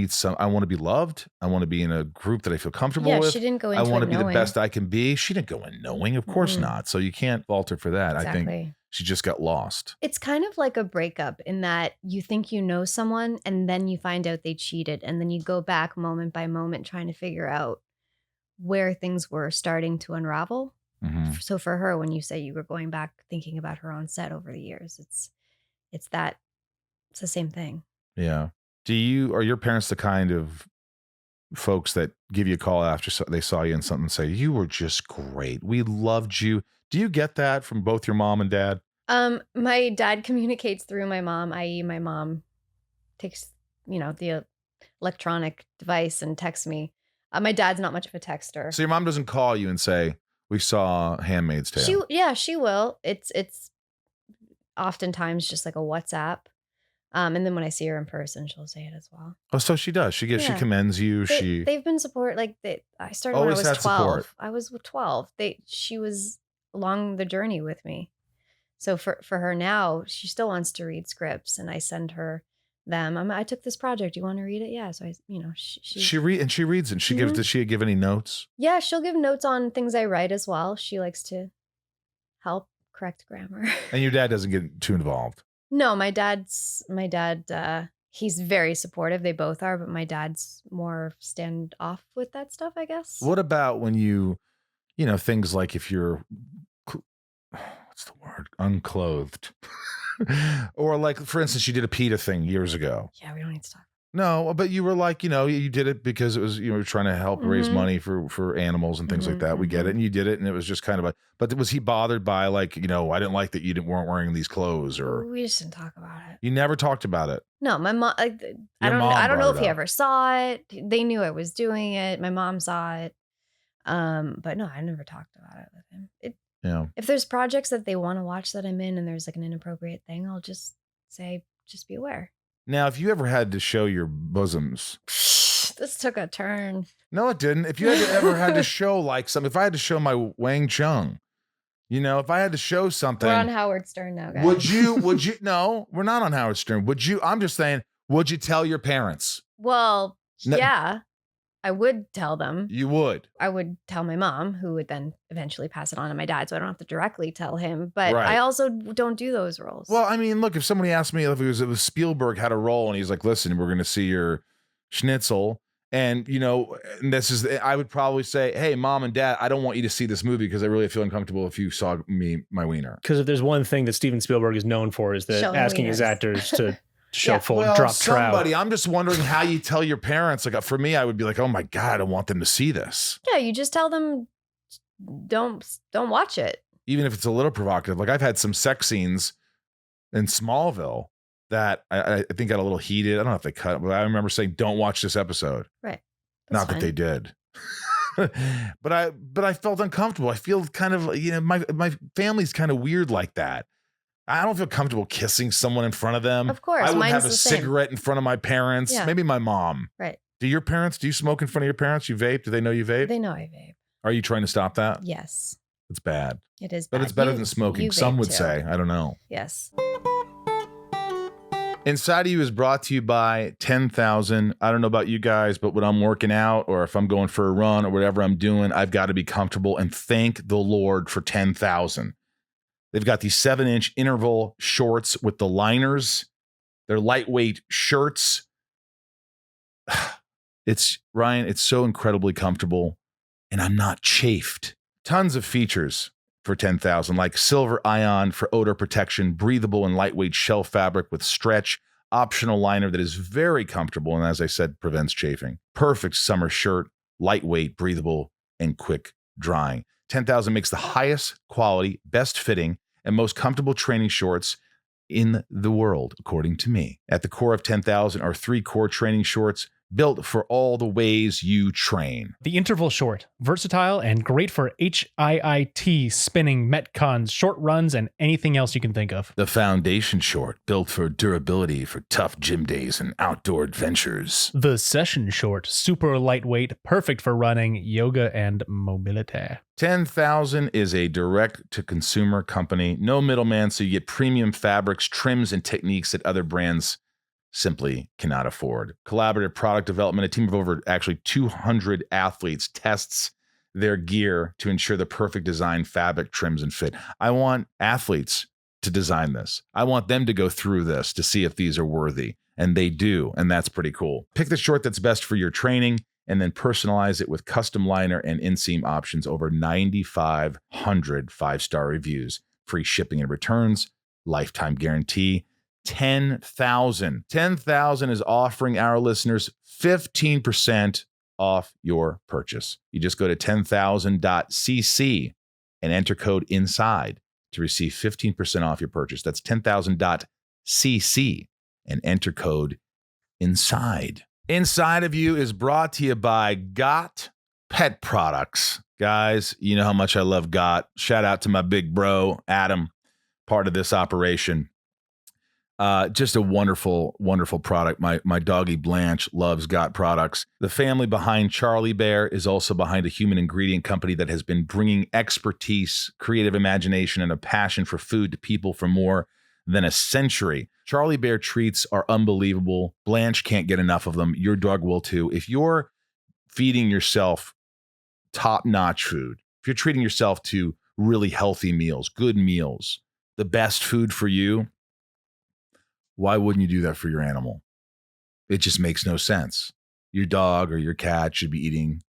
Speaker 1: want to be loved. I want to be in a group that I feel comfortable with.
Speaker 3: She didn't go into
Speaker 1: I want to be
Speaker 3: knowing.
Speaker 1: the best I can be. She didn't go in knowing. Of course not. So you can't fault her for that.
Speaker 3: Exactly.
Speaker 1: I think she just got lost.
Speaker 3: It's kind of like a breakup in that you think you know someone and then you find out they cheated. And then you go back moment by moment trying to figure out where things were starting to unravel. Mm-hmm. So for her, when you say you were going back thinking about her on set over the years, it's the same thing.
Speaker 1: Yeah. Are your parents the kind of folks that give you a call after they saw you in something and say, you were just great. We loved you. Do you get that from both your mom and dad?
Speaker 3: My dad communicates through my mom, i.e. my mom takes, the electronic device and texts me. My dad's not much of a texter.
Speaker 1: So your mom doesn't call you and say, we saw Handmaid's Tale.
Speaker 3: She will. It's oftentimes just like a WhatsApp. And then when I see her in person, she'll say it as well.
Speaker 1: Oh, so she does. She commends you.
Speaker 3: They've been support. I started when I was 12. Support. I was 12. She was along the journey with me. So for her now, she still wants to read scripts, and I send her them. I took this project. You want to read it? Yeah. So she
Speaker 1: reads it. She gives. Does she give any notes?
Speaker 3: Yeah, she'll give notes on things I write as well. She likes to help correct grammar.
Speaker 1: And your dad doesn't get too involved.
Speaker 3: No, my dad, he's very supportive. They both are, but my dad's more stand off with that stuff, I guess.
Speaker 1: What about when things like if you're, what's the word? Unclothed. Or like, for instance, you did a PETA thing years ago.
Speaker 3: Yeah, we don't need to talk.
Speaker 1: No, but you were like, you did it because it was, you were trying to help raise money for animals and things like that. We get it. And you did it. And it was just kind of but was he bothered by like, I didn't like that you weren't wearing these clothes or.
Speaker 3: We just didn't talk about it.
Speaker 1: You never talked about it.
Speaker 3: No, my mom, I don't know if he ever saw it. They knew I was doing it. My mom saw it. But no, I never talked about it with him.
Speaker 1: Yeah.
Speaker 3: If there's projects that they want to watch that I'm in and there's like an inappropriate thing, I'll just say, just be aware.
Speaker 1: Now, if you ever had to show your bosoms.
Speaker 3: This took a turn.
Speaker 1: No, it didn't. If you ever had to show like if I had to show my Wang Chung, You know, if I had to show something.
Speaker 3: We're on Howard Stern now, guys.
Speaker 1: Would you, no, we're not on Howard Stern. I'm just saying, would you tell your parents?
Speaker 3: Well, yeah, I would tell them.
Speaker 1: You would.
Speaker 3: I would tell my mom, who would then eventually pass it on to my dad, so I don't have to directly tell him. But
Speaker 1: Right.
Speaker 3: I also don't do those roles.
Speaker 1: Well, I mean, look, if somebody asked me if it was Spielberg had a role and he's like, listen, we're going to see your schnitzel. And, you know, I would probably say, hey, mom and dad, I don't want you to see this movie because I really feel uncomfortable if you saw my wiener.
Speaker 4: Because if there's one thing that Steven Spielberg is known for is that asking his actors to show drop trout.
Speaker 1: I'm just wondering how you tell your parents. Like, for me, I would be like, oh my God, I don't want them to see this.
Speaker 3: Yeah, you just tell them, don't watch it.
Speaker 1: Even if it's a little provocative. Like, I've had some sex scenes in Smallville that I think got a little heated. I don't know if they cut it, but I remember saying, don't watch this episode.
Speaker 3: Right.
Speaker 1: Not that they did. but I felt uncomfortable. I feel kind of, you know, my family's kind of weird like that. I don't feel comfortable kissing someone in front of them.
Speaker 3: Of course.
Speaker 1: I wouldn't have a cigarette in front of my parents.
Speaker 3: Yeah.
Speaker 1: Maybe my mom.
Speaker 3: Right.
Speaker 1: Do you smoke in front of your parents? You vape? Do they know you vape?
Speaker 3: They know I vape.
Speaker 1: Are you trying to stop that?
Speaker 3: Yes.
Speaker 1: It's bad.
Speaker 3: It is bad.
Speaker 1: But it's better than smoking. Some would say. I don't know.
Speaker 3: Yes.
Speaker 1: Inside of You is brought to you by 10,000. I don't know about you guys, but when I'm working out or if I'm going for a run or whatever I'm doing, I've got to be comfortable, and thank the Lord for 10,000. They've got these 7-inch interval shorts with the liners. They're lightweight shirts. Ryan, it's so incredibly comfortable, and I'm not chafed. Tons of features for 10,000, like silver ion for odor protection, breathable and lightweight shell fabric with stretch, optional liner that is very comfortable and, as I said, prevents chafing. Perfect summer shirt, lightweight, breathable, and quick drying. 10,000 makes the highest quality, best fitting, and most comfortable training shorts in the world, according to me. At the core of 10,000 are 3 core training shorts built for all the ways you train.
Speaker 2: The interval short, versatile and great for HIIT, spinning, metcons, short runs, and anything else you can think of.
Speaker 1: The foundation short, built for durability for tough gym days and outdoor adventures.
Speaker 2: The session short, super lightweight, perfect for running, yoga, and mobility.
Speaker 1: 10,000 is a direct-to-consumer company. No middleman, so you get premium fabrics, trims, and techniques that other brands simply cannot afford. Collaborative product development. A team of over 200 athletes tests their gear to ensure the perfect design, fabric, trims, and fit. I want athletes to design this. I want them to go through this to see if these are worthy. And they do. And that's pretty cool. Pick the short that's best for your training and then personalize it with custom liner and inseam options. Over 9,500 5-star reviews. Free shipping and returns. Lifetime guarantee. 10,000 is offering our listeners 15% off your purchase. You just go to 10,000.cc and enter code INSIDE to receive 15% off your purchase. That's 10,000.cc and enter code INSIDE. Inside of You is brought to you by Got Pet Products. Guys, you know how much I love Got. Shout out to my big bro, Adam, part of this operation. Just a wonderful, wonderful product. My doggy Blanche loves Got products. The family behind Charlie Bear is also behind a human ingredient company that has been bringing expertise, creative imagination, and a passion for food to people for more than a century. Charlie Bear treats are unbelievable. Blanche can't get enough of them. Your dog will too. If you're feeding yourself top-notch food, if you're treating yourself to really healthy meals, good meals, the best food for you, why wouldn't you do that for your animal? It just makes no sense. Your dog or your cat should be eating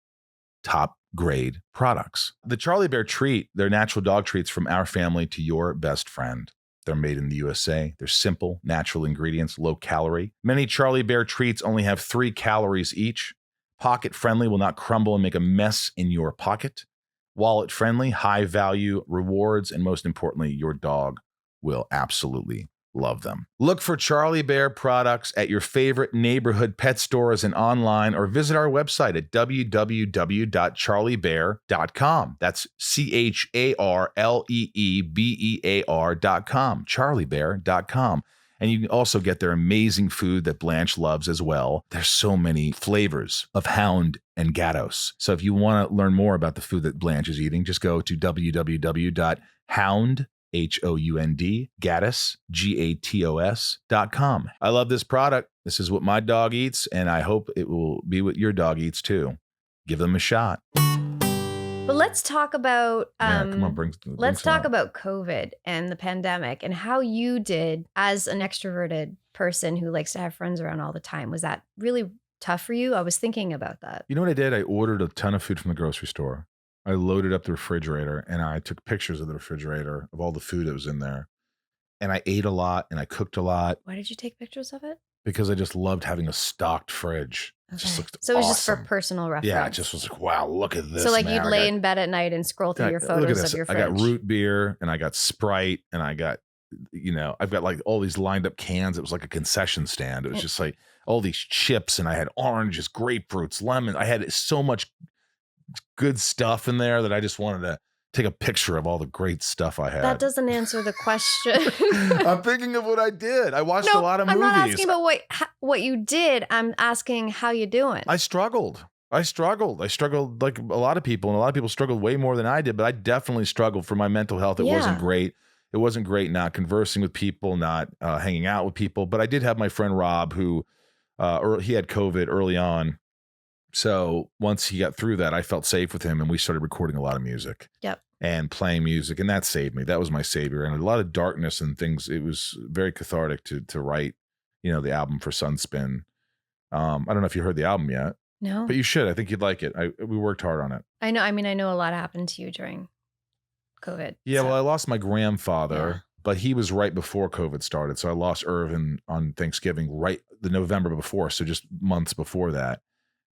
Speaker 1: top grade products. The Charlie Bear treat, they're natural dog treats from our family to your best friend. They're made in the USA. They're simple, natural ingredients, low calorie. Many Charlie Bear treats only have 3 calories each. Pocket friendly, will not crumble and make a mess in your pocket. Wallet friendly, high value rewards, and most importantly, your dog will absolutely love them. Look for Charlie Bear products at your favorite neighborhood pet stores and online, or visit our website at www.charliebear.com. That's CharleeBear.com. CharlieBear.com. And you can also get their amazing food that Blanche loves as well. There's so many flavors of Hound and Gatos. So if you want to learn more about the food that Blanche is eating, just go to www.hound, Hound, Gatos, Gatos.com. I love this product. This is what my dog eats, and I hope it will be what your dog eats too. Give them a shot.
Speaker 3: But let's talk about
Speaker 1: Come on,
Speaker 3: let's talk about COVID and the pandemic and how you did as an extroverted person who likes to have friends around all the time. Was that really tough for you? I was thinking about that.
Speaker 1: You know what I did? I ordered a ton of food from the grocery store. I loaded up the refrigerator and I took pictures of the refrigerator of all the food that was in there. And I ate a lot and I cooked a lot.
Speaker 3: Why did you take pictures of it?
Speaker 1: Because I just loved having a stocked fridge.
Speaker 3: Okay.
Speaker 1: It just looked
Speaker 3: so it was
Speaker 1: awesome.
Speaker 3: just for personal reference.
Speaker 1: Yeah, it just was like, wow, look at this.
Speaker 3: So like
Speaker 1: man.
Speaker 3: you'd lay in bed at night and scroll through your photos of your fridge.
Speaker 1: I got root beer and I got Sprite and I got, I've got like all these lined up cans. It was like a concession stand. It was just like all these chips and I had oranges, grapefruits, lemon. I had so much good stuff in there that I just wanted to take a picture of all the great stuff I had.
Speaker 3: That doesn't answer the question.
Speaker 1: I'm thinking of what I did. I watched a lot of movies.
Speaker 3: I'm not asking about what you did. I'm asking how you doing.
Speaker 1: I struggled like a lot of people, and a lot of people struggled way more than I did, but I definitely struggled for my mental health. It wasn't great. It wasn't great not conversing with people, not hanging out with people. But I did have my friend Rob who he had COVID early on. So once he got through that, I felt safe with him and we started recording a lot of music.
Speaker 3: Yep.
Speaker 1: And playing music, and that saved me. That was my savior. And a lot of darkness and things. It was very cathartic to write, the album for Sunspin. I don't know if you heard the album yet.
Speaker 3: No.
Speaker 1: But you should. I think you'd like it. We worked hard on it.
Speaker 3: I know. I mean, I know a lot happened to you during COVID.
Speaker 1: Yeah, well, I lost my grandfather, but he was right before COVID started. So I lost Irvin on Thanksgiving, right the November before. So just months before that.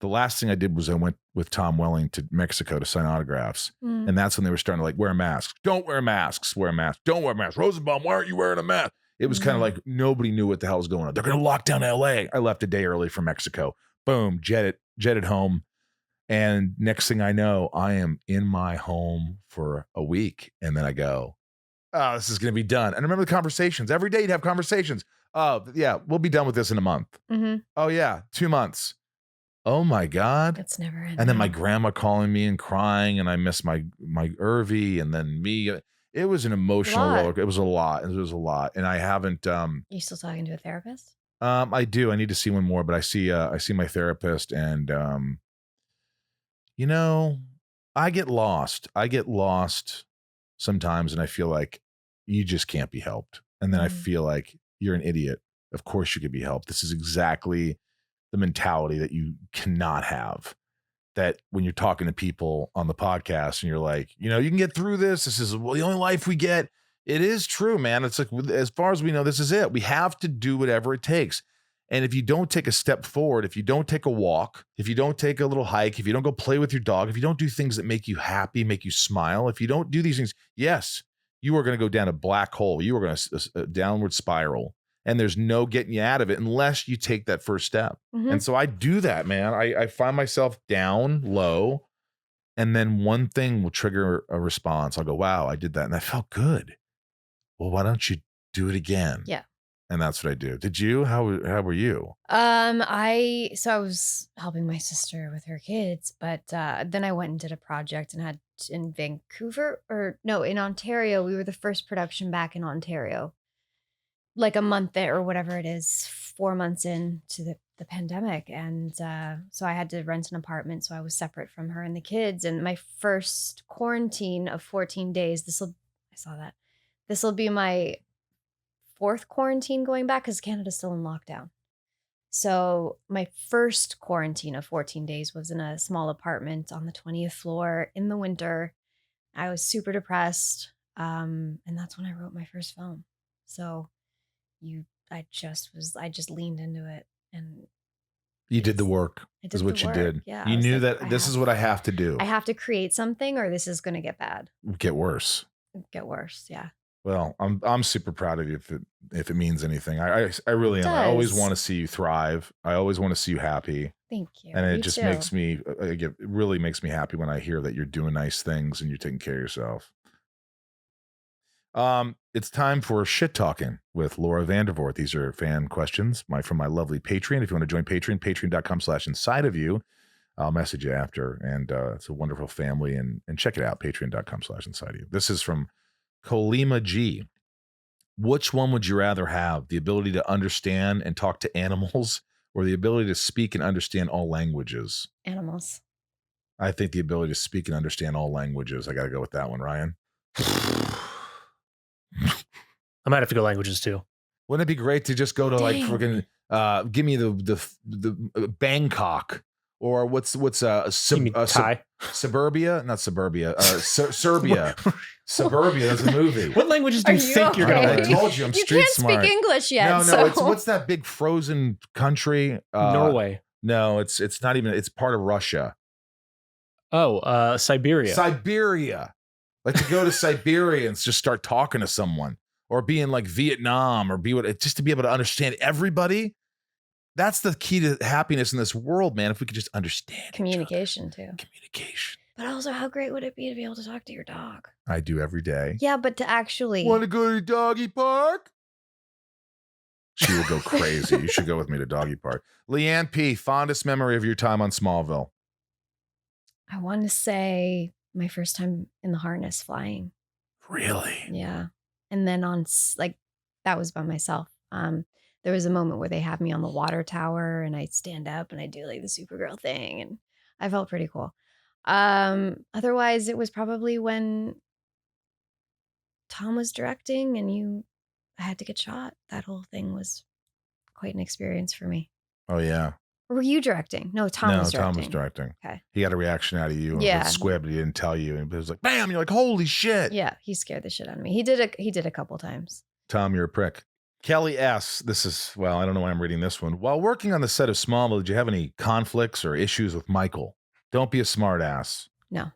Speaker 1: The last thing I did was I went with Tom Welling to Mexico to sign autographs. And that's when they were starting to like wear masks. Don't wear masks. Wear a mask. Don't wear masks. Rosenbaum, why aren't you wearing a mask? It was kind of like nobody knew what the hell was going on. They're going to lock down LA. I left a day early from Mexico. Boom, jetted home. And next thing I know, I am in my home for a week. And then I go, oh, this is going to be done. And I remember the conversations. Every day you'd have conversations. Oh, yeah, we'll be done with this in a month. Mm-hmm. Oh, yeah, 2 months. Oh my God.
Speaker 3: It's never ending.
Speaker 1: And then my grandma calling me and crying, and I miss my Irvy, and then me. It was an emotional roller. It was a lot. It was a lot. And I haven't
Speaker 3: You still talking to a therapist?
Speaker 1: I do. I need to see one more, but I see my therapist, and I get lost. I get lost sometimes, and I feel like you just can't be helped. And then I feel like you're an idiot. Of course you could be helped. This is exactly the mentality that you cannot have, that when you're talking to people on the podcast and you're like, you can get through this. This is the only life we get. It is true, man. It's like, as far as we know, this is it. We have to do whatever it takes. And if you don't take a step forward, if you don't take a walk, if you don't take a little hike, if you don't go play with your dog, if you don't do things that make you happy, make you smile, if you don't do these things, yes, you are going to go down a black hole. You are going to a downward spiral. And there's no getting you out of it unless you take that first step. Mm-hmm. And so I do that, man. I find myself down low, and then one thing will trigger a response. I'll go, wow, I did that. And I felt good. Well, why don't you do it again?
Speaker 3: Yeah.
Speaker 1: And that's what I do. Did you? How were you?
Speaker 3: I was helping my sister with her kids, but then I went and did a project and had in in Ontario. We were the first production back in Ontario. Like a month or whatever it is, 4 months into the pandemic. And so I had to rent an apartment. So I was separate from her and the kids. And my first quarantine of 14 days, this will be my fourth quarantine going back because Canada's still in lockdown. So my first quarantine of 14 days was in a small apartment on the 20th floor in the winter. I was super depressed. And that's when I wrote my first film. So I just leaned into it, and
Speaker 1: you did the work. Is what you did.
Speaker 3: Yeah,
Speaker 1: you knew that this is what I have to do.
Speaker 3: I have to create something, or this is going to get bad.
Speaker 1: Get worse.
Speaker 3: Yeah.
Speaker 1: Well, I'm super proud of you if it means anything. I really am. I always want to see you thrive. I always want to see you happy.
Speaker 3: Thank you.
Speaker 1: And it just makes me. It really makes me happy when I hear that you're doing nice things and you're taking care of yourself. It's time for shit talking with Laura Vandervoort. These are fan questions from my lovely Patreon. If you want to join Patreon, patreon.com/inside of you. I'll message you after. And it's a wonderful family. And check it out, patreon.com/inside of you. This is from Kolima G. Which one would you rather have? The ability to understand and talk to animals or the ability to speak and understand all languages?
Speaker 3: Animals.
Speaker 1: I think the ability to speak and understand all languages. I got to go with that one, Ryan.
Speaker 4: I might have to go languages too.
Speaker 1: Wouldn't it be great to just go to like freaking give me the Bangkok or what's Suburbia? Not Suburbia. Serbia. Suburbia is a movie.
Speaker 4: What languages do you think you're going to learn?
Speaker 1: I told you I'm street smart.
Speaker 3: You can't speak English yet.
Speaker 1: No,
Speaker 3: so.
Speaker 1: It's what's that big frozen country?
Speaker 4: Norway.
Speaker 1: No, it's not even. It's part of Russia.
Speaker 4: Oh, Siberia.
Speaker 1: Siberia. Like to go to Siberia and just start talking to someone, or be in like Vietnam, or just to be able to understand everybody. That's the key to happiness in this world, man. If we could just understand
Speaker 3: communication too.
Speaker 1: Communication.
Speaker 3: But also, how great would it be to be able to talk to your dog?
Speaker 1: I do every day.
Speaker 3: Yeah, but to actually
Speaker 1: want to go to the doggy park? She would go crazy. You should go with me to doggy park. Leanne P., fondest memory of your time on Smallville?
Speaker 3: I want to say my first time in the harness flying.
Speaker 1: Really?
Speaker 3: Yeah. And then that was by myself. There was a moment where they have me on the water tower and I stand up and I do like the Supergirl thing. And I felt pretty cool. Otherwise, it was probably when Tom was directing and I had to get shot. That whole thing was quite an experience for me.
Speaker 1: Oh, yeah.
Speaker 3: Or were you directing? No, Tom was directing.
Speaker 1: Tom was directing.
Speaker 3: Okay.
Speaker 1: He got a reaction out of you.
Speaker 3: Yeah.
Speaker 1: Squib, but he didn't tell you. And it was like, bam, you're like, holy shit.
Speaker 3: Yeah, he scared the shit out of me. He did a couple times.
Speaker 1: Tom, you're a prick. Kelly S. This is, I don't know why I'm reading this one. While working on the set of Smallville, did you have any conflicts or issues with Michael? Don't be a smart ass.
Speaker 3: No.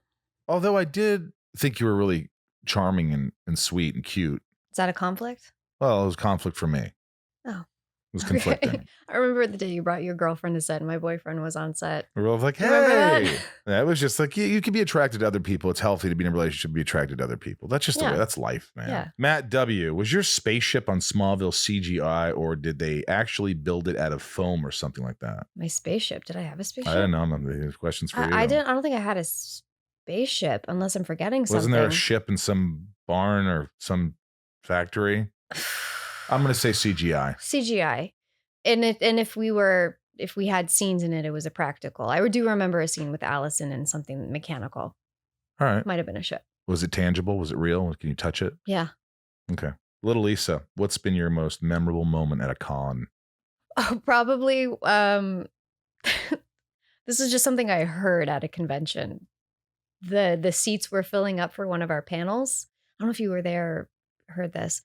Speaker 1: Although I did think you were really charming and sweet and cute.
Speaker 3: Is that a conflict?
Speaker 1: Well, it was conflict for me.
Speaker 3: Oh.
Speaker 1: It was conflicting.
Speaker 3: Okay. I remember the day you brought your girlfriend to set and my boyfriend was on set.
Speaker 1: We were both like, hey. That was just like, you can be attracted to other people. It's healthy to be in a relationship, be attracted to other people. That's just the way. That's life, man.
Speaker 3: Yeah.
Speaker 1: Matt W., was your spaceship on Smallville CGI or did they actually build it out of foam or something like that?
Speaker 3: My spaceship. Did I have a spaceship?
Speaker 1: I don't know. There's questions for you.
Speaker 3: I don't think I had a spaceship unless I'm forgetting something.
Speaker 1: Wasn't there a ship in some barn or some factory? I'm going to say CGI.
Speaker 3: CGI. And if we had scenes in it, it was a practical. I do remember a scene with Alison and something mechanical.
Speaker 1: All right.
Speaker 3: Might have been a ship.
Speaker 1: Was it tangible? Was it real? Can you touch it?
Speaker 3: Yeah.
Speaker 1: Okay. Little Lisa, what's been your most memorable moment at a con?
Speaker 3: Oh, probably. This is just something I heard at a convention. The seats were filling up for one of our panels. I don't know if you were there or heard this.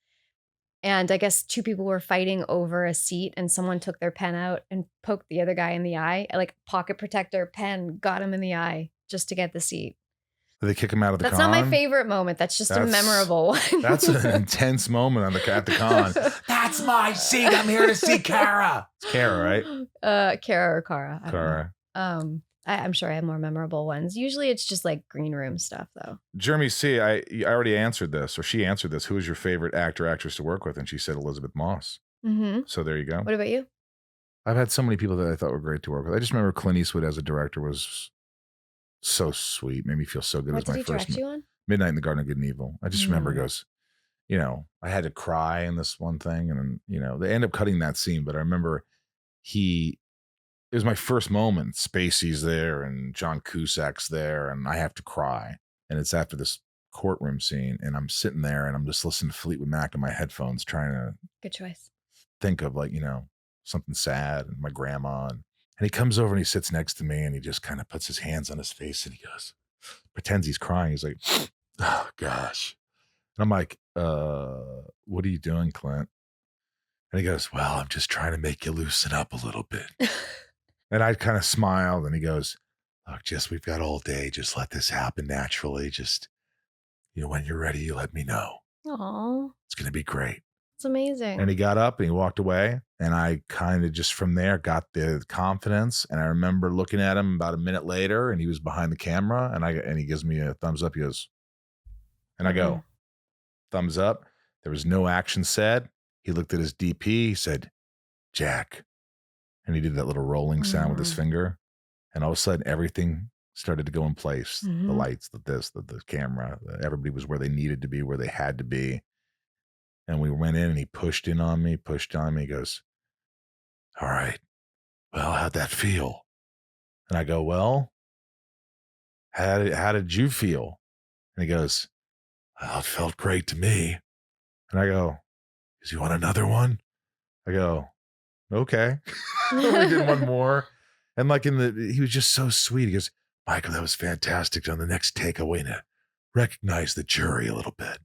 Speaker 3: And I guess two people were fighting over a seat and someone took their pen out and poked the other guy in the eye. Like pocket protector pen got him in the eye just to get the seat.
Speaker 1: Did they kick him out of the con?
Speaker 3: That's not my favorite moment. That's just a memorable one.
Speaker 1: That's an intense moment at the con. That's my seat. I'm here to see Kara. It's Kara, right?
Speaker 3: Kara or Kara.
Speaker 1: Kara.
Speaker 3: I'm sure I have more memorable ones. Usually it's just like green room stuff though.
Speaker 1: Jeremy C., I already answered this, or she answered this. Who is your favorite actor, actress to work with? And she said Elizabeth Moss.
Speaker 3: Mm-hmm.
Speaker 1: So there you go.
Speaker 3: What about you?
Speaker 1: I've had so many people that I thought were great to work with. I just remember Clint Eastwood as a director was so sweet. Made me feel so good.
Speaker 3: What
Speaker 1: It was my
Speaker 3: did he
Speaker 1: first
Speaker 3: direct you on?
Speaker 1: Midnight in the Garden of Good and Evil. I just remember it goes, I had to cry in this one thing. And then, they end up cutting that scene. But I remember it was my first moment. Spacey's there and John Cusack's there and I have to cry. And it's after this courtroom scene and I'm sitting there and I'm just listening to Fleetwood Mac on my headphones trying to
Speaker 3: Good choice.
Speaker 1: think of something sad and my grandma. And he comes over and he sits next to me and he just kind of puts his hands on his face and he goes, pretends he's crying. He's like, oh gosh. And I'm like, what are you doing, Clint? And he goes, well, I'm just trying to make you loosen up a little bit. And I kind of smiled and he goes, look, we've got all day. Just let this happen naturally. Just, when you're ready, you let me know.
Speaker 3: Aw.
Speaker 1: It's going to be great.
Speaker 3: It's amazing.
Speaker 1: And he got up and he walked away. And I kind of just from there got the confidence. And I remember looking at him about a minute later and he was behind the camera and he gives me a thumbs up. He goes, and I go, thumbs up. There was no action said. He looked at his DP. He said, Jack. And he did that little rolling sound with his finger. And all of a sudden, everything started to go in place. The lights, the camera, everybody was where they needed to be, where they had to be. And we went in and he pushed on me. He goes, all right, well, how'd that feel? And I go, well, how did you feel? And he goes, well, it felt great to me. And I go, does he want another one? I go, okay. We did one more. And like he was just so sweet. He goes, Michael, that was fantastic. On the next take, I want to recognize the jury a little bit.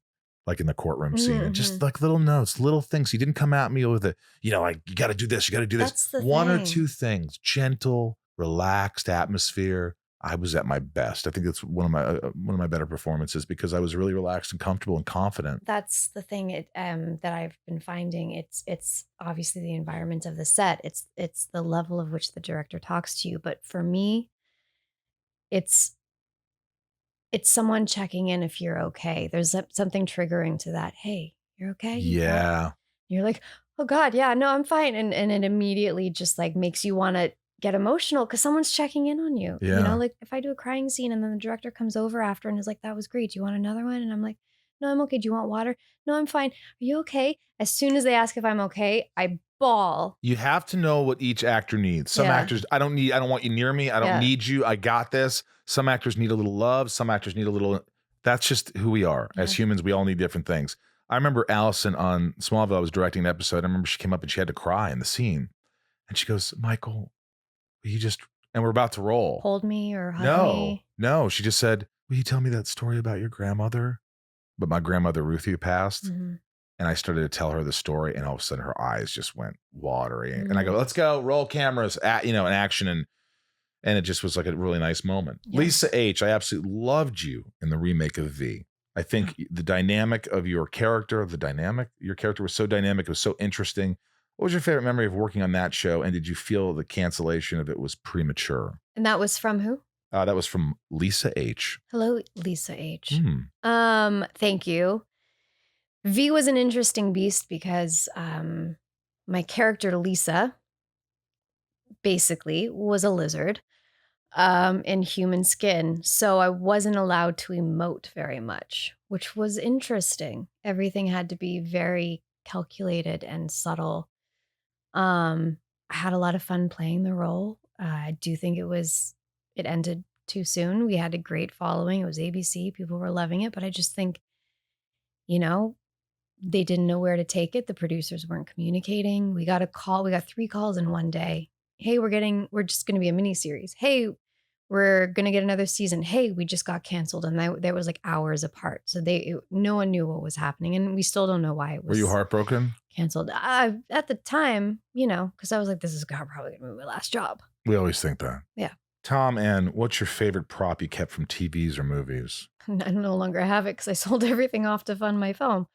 Speaker 1: Like in the courtroom scene. And just like little notes, little things. He didn't come at me with a, like, you got to do this, you got to do this.
Speaker 3: That's the
Speaker 1: one
Speaker 3: thing.
Speaker 1: Or two things, gentle, relaxed atmosphere. I was at my best. I think that's one of my better performances because I was really relaxed and comfortable and confident.
Speaker 3: That's the thing that I've been finding. It's obviously the environment of the set. It's the level of which the director talks to you. But for me, it's someone checking in if you're okay. There's something triggering to that. Hey, you're okay?
Speaker 1: Yeah.
Speaker 3: You're like, oh God, yeah, no, I'm fine. And it immediately just like makes you want to get emotional because someone's checking in on you.
Speaker 1: Yeah.
Speaker 3: Like if I do a crying scene and then the director comes over after and is like, that was great. Do you want another one? And I'm like, no, I'm okay. Do you want water? No, I'm fine. Are you okay? As soon as they ask if I'm okay, I bawl.
Speaker 1: You have to know what each actor needs. Some actors, I don't want you near me. I don't need you. I got this. Some actors need a little love. Some actors need a little, that's just who we are. As humans, we all need different things. I remember Alison on Smallville, I was directing an episode. I remember she came up and she had to cry in the scene. And she goes, Michael, and we're about to roll.
Speaker 3: Hold me or hug me.
Speaker 1: No. She just said, will you tell me that story about your grandmother? But my grandmother, Ruthie, passed.
Speaker 3: Mm-hmm.
Speaker 1: And I started to tell her the story, and all of a sudden her eyes just went watery. And I go, let's go, roll cameras, in action. And it just was like a really nice moment. Yeah. Lisa H., I absolutely loved you in the remake of V. I think the dynamic of your character, your character was so dynamic. It was so interesting. What was your favorite memory of working on that show? And did you feel the cancellation of it was premature?
Speaker 3: And that was from who?
Speaker 1: That was from Lisa H.
Speaker 3: Hello, Lisa H. Thank you. V was an interesting beast because my character Lisa basically was a lizard in human skin. So I wasn't allowed to emote very much, which was interesting. Everything had to be very calculated and subtle. I had a lot of fun playing the role. I do think it ended too soon. We had a great following. It was ABC. People were loving it. But I just think, they didn't know where to take it. The producers weren't communicating. We got a call. We got 3 calls in one day. Hey, we're just going to be a mini series. Hey, we're going to get another season. Hey, we just got canceled. And that was like hours apart. So no one knew what was happening. And we still don't know why it was.
Speaker 1: Were you heartbroken?
Speaker 3: Canceled. At the time, because I was like, this is probably going to be my last job.
Speaker 1: We always think that.
Speaker 3: Yeah.
Speaker 1: Tom, and what's your favorite prop you kept from TVs or movies?
Speaker 3: I no longer have it because I sold everything off to fund my film.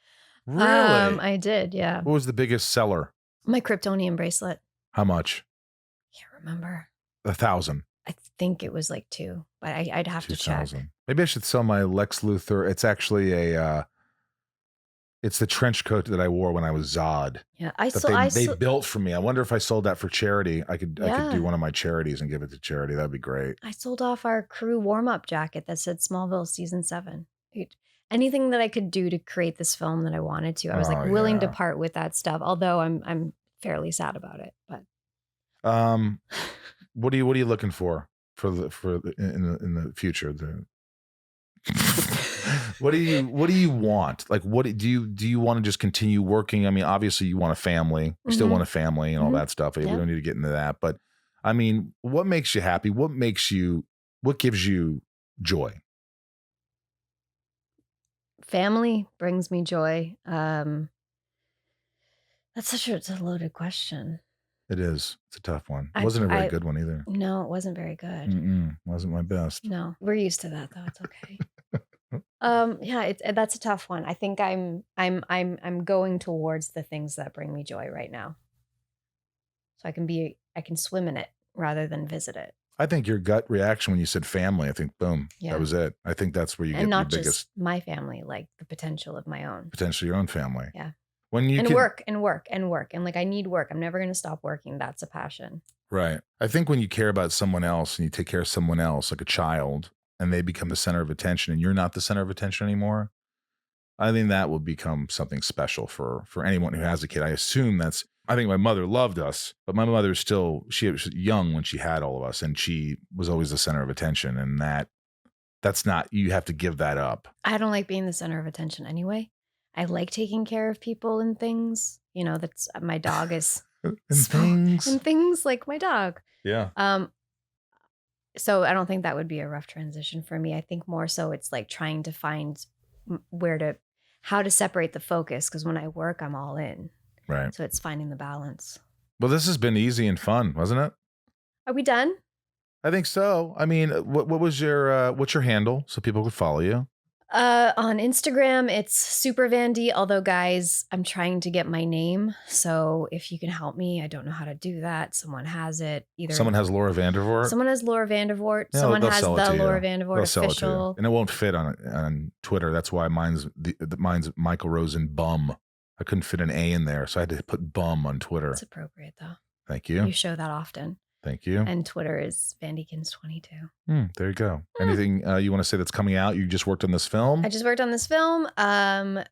Speaker 1: Really?
Speaker 3: I did, yeah.
Speaker 1: What was the biggest seller?
Speaker 3: My Kryptonian bracelet.
Speaker 1: How much?
Speaker 3: Can't remember.
Speaker 1: 1,000.
Speaker 3: I think it was like 2, but I'd have to check.
Speaker 1: Maybe I should sell my Lex Luthor. It's actually it's the trench coat that I wore when I was Zod.
Speaker 3: Yeah,
Speaker 1: they built for me. I wonder if I sold that for charity. I could do one of my charities and give it to charity. That'd be great.
Speaker 3: I sold off our crew warm-up jacket that said Smallville season 7. Anything that I could do to create this film that I wanted to. I was willing to part with that stuff, although I'm fairly sad about it. But
Speaker 1: what are you looking for in the future? What do you want? Like, what do you want to just continue working? I mean, obviously you want a family. You still want a family and all that stuff. We don't need to get into that. But I mean, what makes you happy? What gives you joy?
Speaker 3: Family brings me joy. That's it's a loaded question.
Speaker 1: It is. It's a tough one. It wasn't a very good one either.
Speaker 3: No, it wasn't very good.
Speaker 1: Wasn't my best.
Speaker 3: No, we're used to that though. It's okay. That's a tough one. I think I'm going towards the things that bring me joy right now. So I can swim in it rather than visit it.
Speaker 1: I think your gut reaction when you said family, I think, boom, that was it. I think that's where you get
Speaker 3: not
Speaker 1: your biggest.
Speaker 3: Just my family, like the potential of my own.
Speaker 1: Potential of your own family.
Speaker 3: Yeah.
Speaker 1: When you
Speaker 3: work. And like, I need work. I'm never going to stop working. That's a passion.
Speaker 1: Right. I think when you care about someone else and you take care of someone else, like a child, and they become the center of attention and you're not the center of attention anymore, I think that will become something special for anyone who has a kid. I think my mother loved us, but my mother she was young when she had all of us, and she was always the center of attention. And that's not, you have to give that up.
Speaker 3: I don't like being the center of attention anyway. I like taking care of people and things. That's my dog is
Speaker 1: and
Speaker 3: things like my dog.
Speaker 1: Yeah.
Speaker 3: So I don't think that would be a rough transition for me. I think more so it's like trying to find how to separate the focus, because when I work, I'm all in.
Speaker 1: Right.
Speaker 3: So it's finding the balance.
Speaker 1: Well, this has been easy and fun, wasn't it?
Speaker 3: Are we done?
Speaker 1: I think so. I mean, what was what's your handle so people could follow you?
Speaker 3: On Instagram, it's Super Vandy. Although, guys, I'm trying to get my name. So if you can help me, I don't know how to do that. Someone has it.
Speaker 1: Someone has Laura Vandervoort.
Speaker 3: Someone has Laura Vandervoort.
Speaker 1: Yeah,
Speaker 3: someone has the Laura Vandervoort official.
Speaker 1: And it won't fit on Twitter. That's why mine's Michael Rosenbaum. I couldn't fit an A in there, so I had to put bum on Twitter.
Speaker 3: It's appropriate though.
Speaker 1: Thank you.
Speaker 3: You show that often.
Speaker 1: Thank you.
Speaker 3: And Twitter is Vandykins22.
Speaker 1: There you go. Anything you want to say that's coming out? You just worked on this film?
Speaker 3: I just worked on this film. The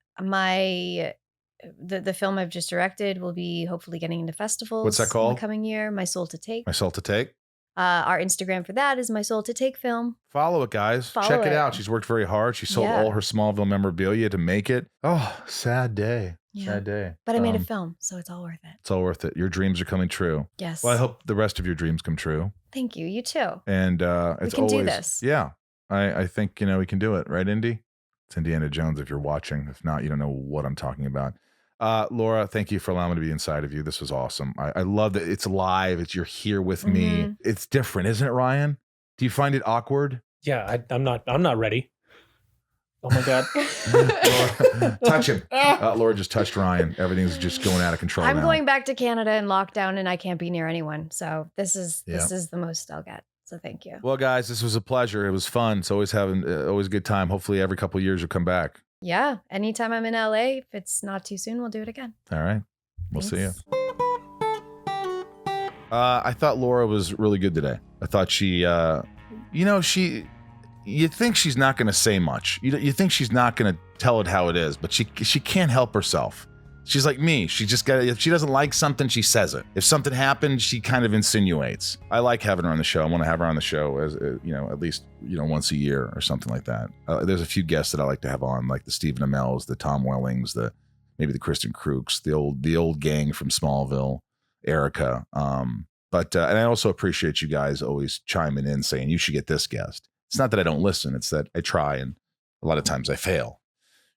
Speaker 3: film I've just directed will be hopefully getting into festivals.
Speaker 1: What's that called?
Speaker 3: In the coming year. My Soul to Take.
Speaker 1: My Soul to Take.
Speaker 3: Our Instagram for that is My Soul to Take Film.
Speaker 1: Follow it, guys. Check it out. She's worked very hard. She sold all her Smallville memorabilia to make it. Oh, sad day.
Speaker 3: Yeah.
Speaker 1: Sad day.
Speaker 3: But I made a film, so it's all worth it.
Speaker 1: It's all worth it. Your dreams are coming true.
Speaker 3: Yes.
Speaker 1: Well, I hope the rest of your dreams come true.
Speaker 3: Thank you. You too.
Speaker 1: And
Speaker 3: we can do this.
Speaker 1: Yeah. I think, we can do it. Right, Indy? It's Indiana Jones if you're watching. If not, you don't know what I'm talking about. Laura, thank you for allowing me to be inside of you. This was awesome. I love that it's live. You're here with me. It's different, isn't it, Ryan? Do you find it awkward?
Speaker 4: Yeah, I'm not ready. Oh my God.
Speaker 1: Laura, touch him. Laura just touched Ryan. Everything's just going out of control.
Speaker 3: I'm going back to Canada in lockdown and I can't be near anyone. So this is the most I'll get. So thank you.
Speaker 1: Well, guys, this was a pleasure. It was fun. It's always always a good time. Hopefully every couple of years you'll come back.
Speaker 3: Yeah. Anytime I'm in LA, if it's not too soon, we'll do it again.
Speaker 1: All right. We'll see you. I thought Laura was really good today. I thought she, you think she's not going to say much. You think she's not going to tell it how it is, but she can't help herself. She's like me. She just got. If she doesn't like something, she says it. If something happened, she kind of insinuates. I like having her on the show. I want to have her on the show as at least once a year or something like that. There's a few guests that I like to have on, like the Stephen Amells, the Tom Wellings, maybe the Kristen Crooks, the old gang from Smallville, Erica. But and I also appreciate you guys always chiming in saying you should get this guest. It's not that I don't listen. It's that I try and a lot of times I fail.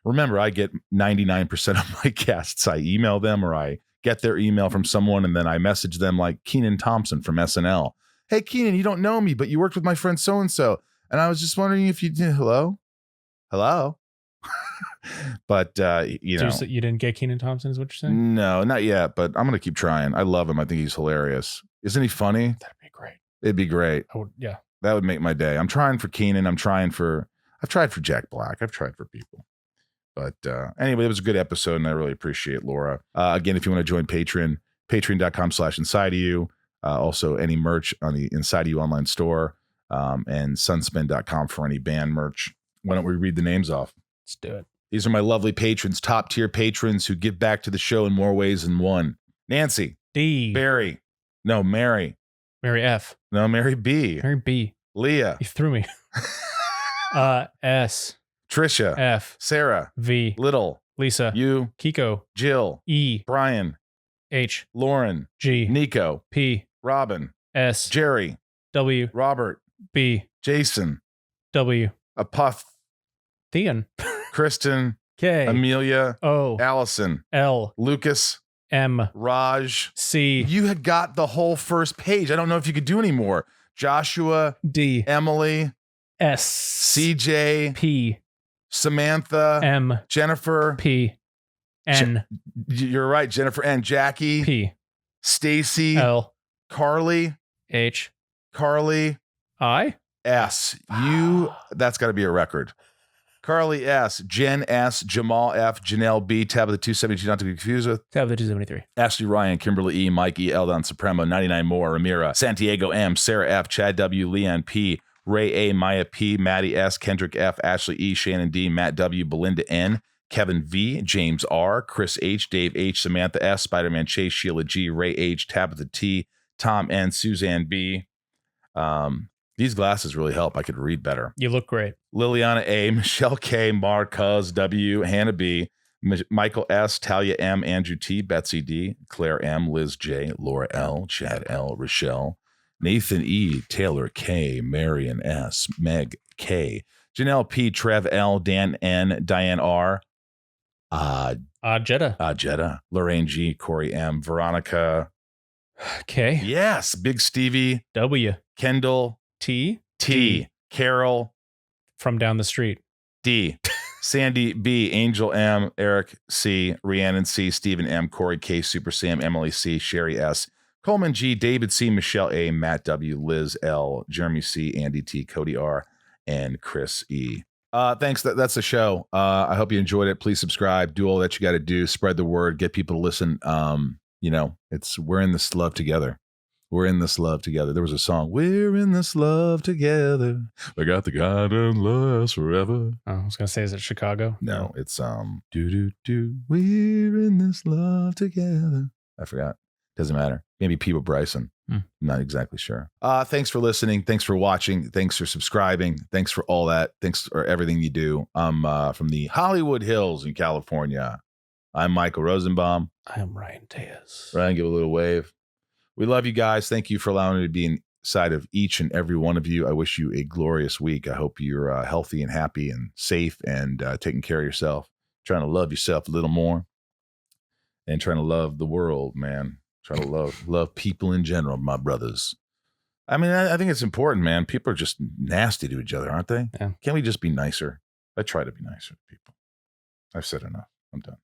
Speaker 1: Remember, I get 99% of my guests. I email them or I get their email from someone and then I message them like Kenan Thompson from SNL. Hey, Kenan, you don't know me, but you worked with my friend so-and-so. And I was just wondering if you did. Hello? But,
Speaker 2: So you didn't get Kenan Thompson is what you're saying?
Speaker 1: No, not yet, but I'm going to keep trying. I love him. I think he's hilarious. Isn't he funny?
Speaker 2: That'd be great.
Speaker 1: It'd be great.
Speaker 2: Yeah.
Speaker 1: That would make my day. I'm trying for Kenan. I've tried for Jack Black. I've tried for people. But anyway, it was a good episode, and I really appreciate Laura. Again, if you want to join Patreon, patreon.com/insideof. Also, any merch on the Inside of You online store, and sunspin.com for any band merch. Why don't we read the names off?
Speaker 2: Let's do it.
Speaker 1: These are my lovely patrons, top tier patrons who give back to the show in more ways than one. Nancy.
Speaker 2: D.
Speaker 1: Barry. No, Mary.
Speaker 2: Mary F.
Speaker 1: No, Mary B.
Speaker 2: Mary B.
Speaker 1: Leah.
Speaker 2: You threw me. S.
Speaker 1: Trisha.
Speaker 2: F.
Speaker 1: Sarah.
Speaker 2: V.
Speaker 1: Little.
Speaker 2: Lisa.
Speaker 1: U.
Speaker 2: Kiko.
Speaker 1: Jill.
Speaker 2: E.
Speaker 1: Brian.
Speaker 2: H.
Speaker 1: Lauren.
Speaker 2: G.
Speaker 1: Nico.
Speaker 2: P.
Speaker 1: Robin.
Speaker 2: S.
Speaker 1: Jerry.
Speaker 2: W.
Speaker 1: Robert.
Speaker 2: B.
Speaker 1: Jason.
Speaker 2: W.
Speaker 1: Aputh.
Speaker 2: Thean.
Speaker 1: Kristen.
Speaker 2: K.
Speaker 1: Amelia.
Speaker 2: O.
Speaker 1: Allison.
Speaker 2: L.
Speaker 1: Lucas.
Speaker 2: M.
Speaker 1: Raj.
Speaker 2: C.
Speaker 1: You had got the whole first page. I don't know if you could do any more. Joshua.
Speaker 2: D.
Speaker 1: Emily.
Speaker 2: S.
Speaker 1: CJ.
Speaker 2: P.
Speaker 1: Samantha.
Speaker 2: M.
Speaker 1: Jennifer.
Speaker 2: P. N.
Speaker 1: You're right. Jennifer N. Jackie.
Speaker 2: P.
Speaker 1: Stacy.
Speaker 2: L.
Speaker 1: Carly.
Speaker 2: H.
Speaker 1: Carly. S. That's got to be a record. Carly S, Jen S, Jamal F, Janelle B, Tabitha 272, not to be confused with
Speaker 2: Tabitha 273.
Speaker 1: Ashley Ryan, Kimberly E, Mike E, Eldon Supremo, 99 more, Ramira, Santiago M, Sarah F, Chad W, Leon P, Ray A, Maya P, Maddie S, Kendrick F, Ashley E, Shannon D, Matt W, Belinda N, Kevin V, James R, Chris H, Dave H, Samantha S, Spider-Man Chase, Sheila G, Ray H, Tabitha T, Tom N, Suzanne B. These glasses really help. I could read better.
Speaker 2: You look great.
Speaker 1: Liliana A, Michelle K, Marcuz W, Hannah B, Michael S, Talia M, Andrew T, Betsy D, Claire M, Liz J, Laura L, Chad L, Rochelle, Nathan E, Taylor K, Marion S, Meg K, Janelle P, Trev L, Dan N, Diane R,
Speaker 2: Jetta,
Speaker 1: Lorraine G, Corey M, Veronica
Speaker 2: K,
Speaker 1: yes, Big Stevie
Speaker 2: W,
Speaker 1: Kendall
Speaker 2: T,
Speaker 1: Carol
Speaker 2: from down the street,
Speaker 1: D, Sandy B, Angel M, Eric C, Rhiannon C, Stephen M, Corey K, Super Sam, Emily C, Sherry S, Coleman G, David C, Michelle A, Matt W, Liz L, Jeremy C, Andy T, Cody R, and Chris E. Thanks. That's the show. I hope you enjoyed it. Please subscribe. Do all that you got to do. Spread the word. Get people to listen. We're in this love together. We're in this love together. There was a song, we're in this love together. We got the God that lasts forever.
Speaker 2: Oh, I was going to say, is it Chicago?
Speaker 1: No, it's do. We're in this love together. I forgot. Doesn't matter. Maybe Peebo Bryson. Not exactly sure. Thanks for listening. Thanks for watching. Thanks for subscribing. Thanks for all that. Thanks for everything you do. I'm from the Hollywood Hills in California. I'm Michael Rosenbaum.
Speaker 2: I am Ryan Tejas.
Speaker 1: Ryan, give a little wave. We love you guys. Thank you for allowing me to be inside of each and every one of you. I wish you a glorious week. I hope you're healthy and happy and safe and taking care of yourself. Trying to love yourself a little more and trying to love the world, man. Trying to love people in general, my brothers. I mean, I think it's important, man. People are just nasty to each other, aren't they?
Speaker 2: Yeah.
Speaker 1: Can't we just be nicer? I try to be nicer to people. I've said enough. I'm done.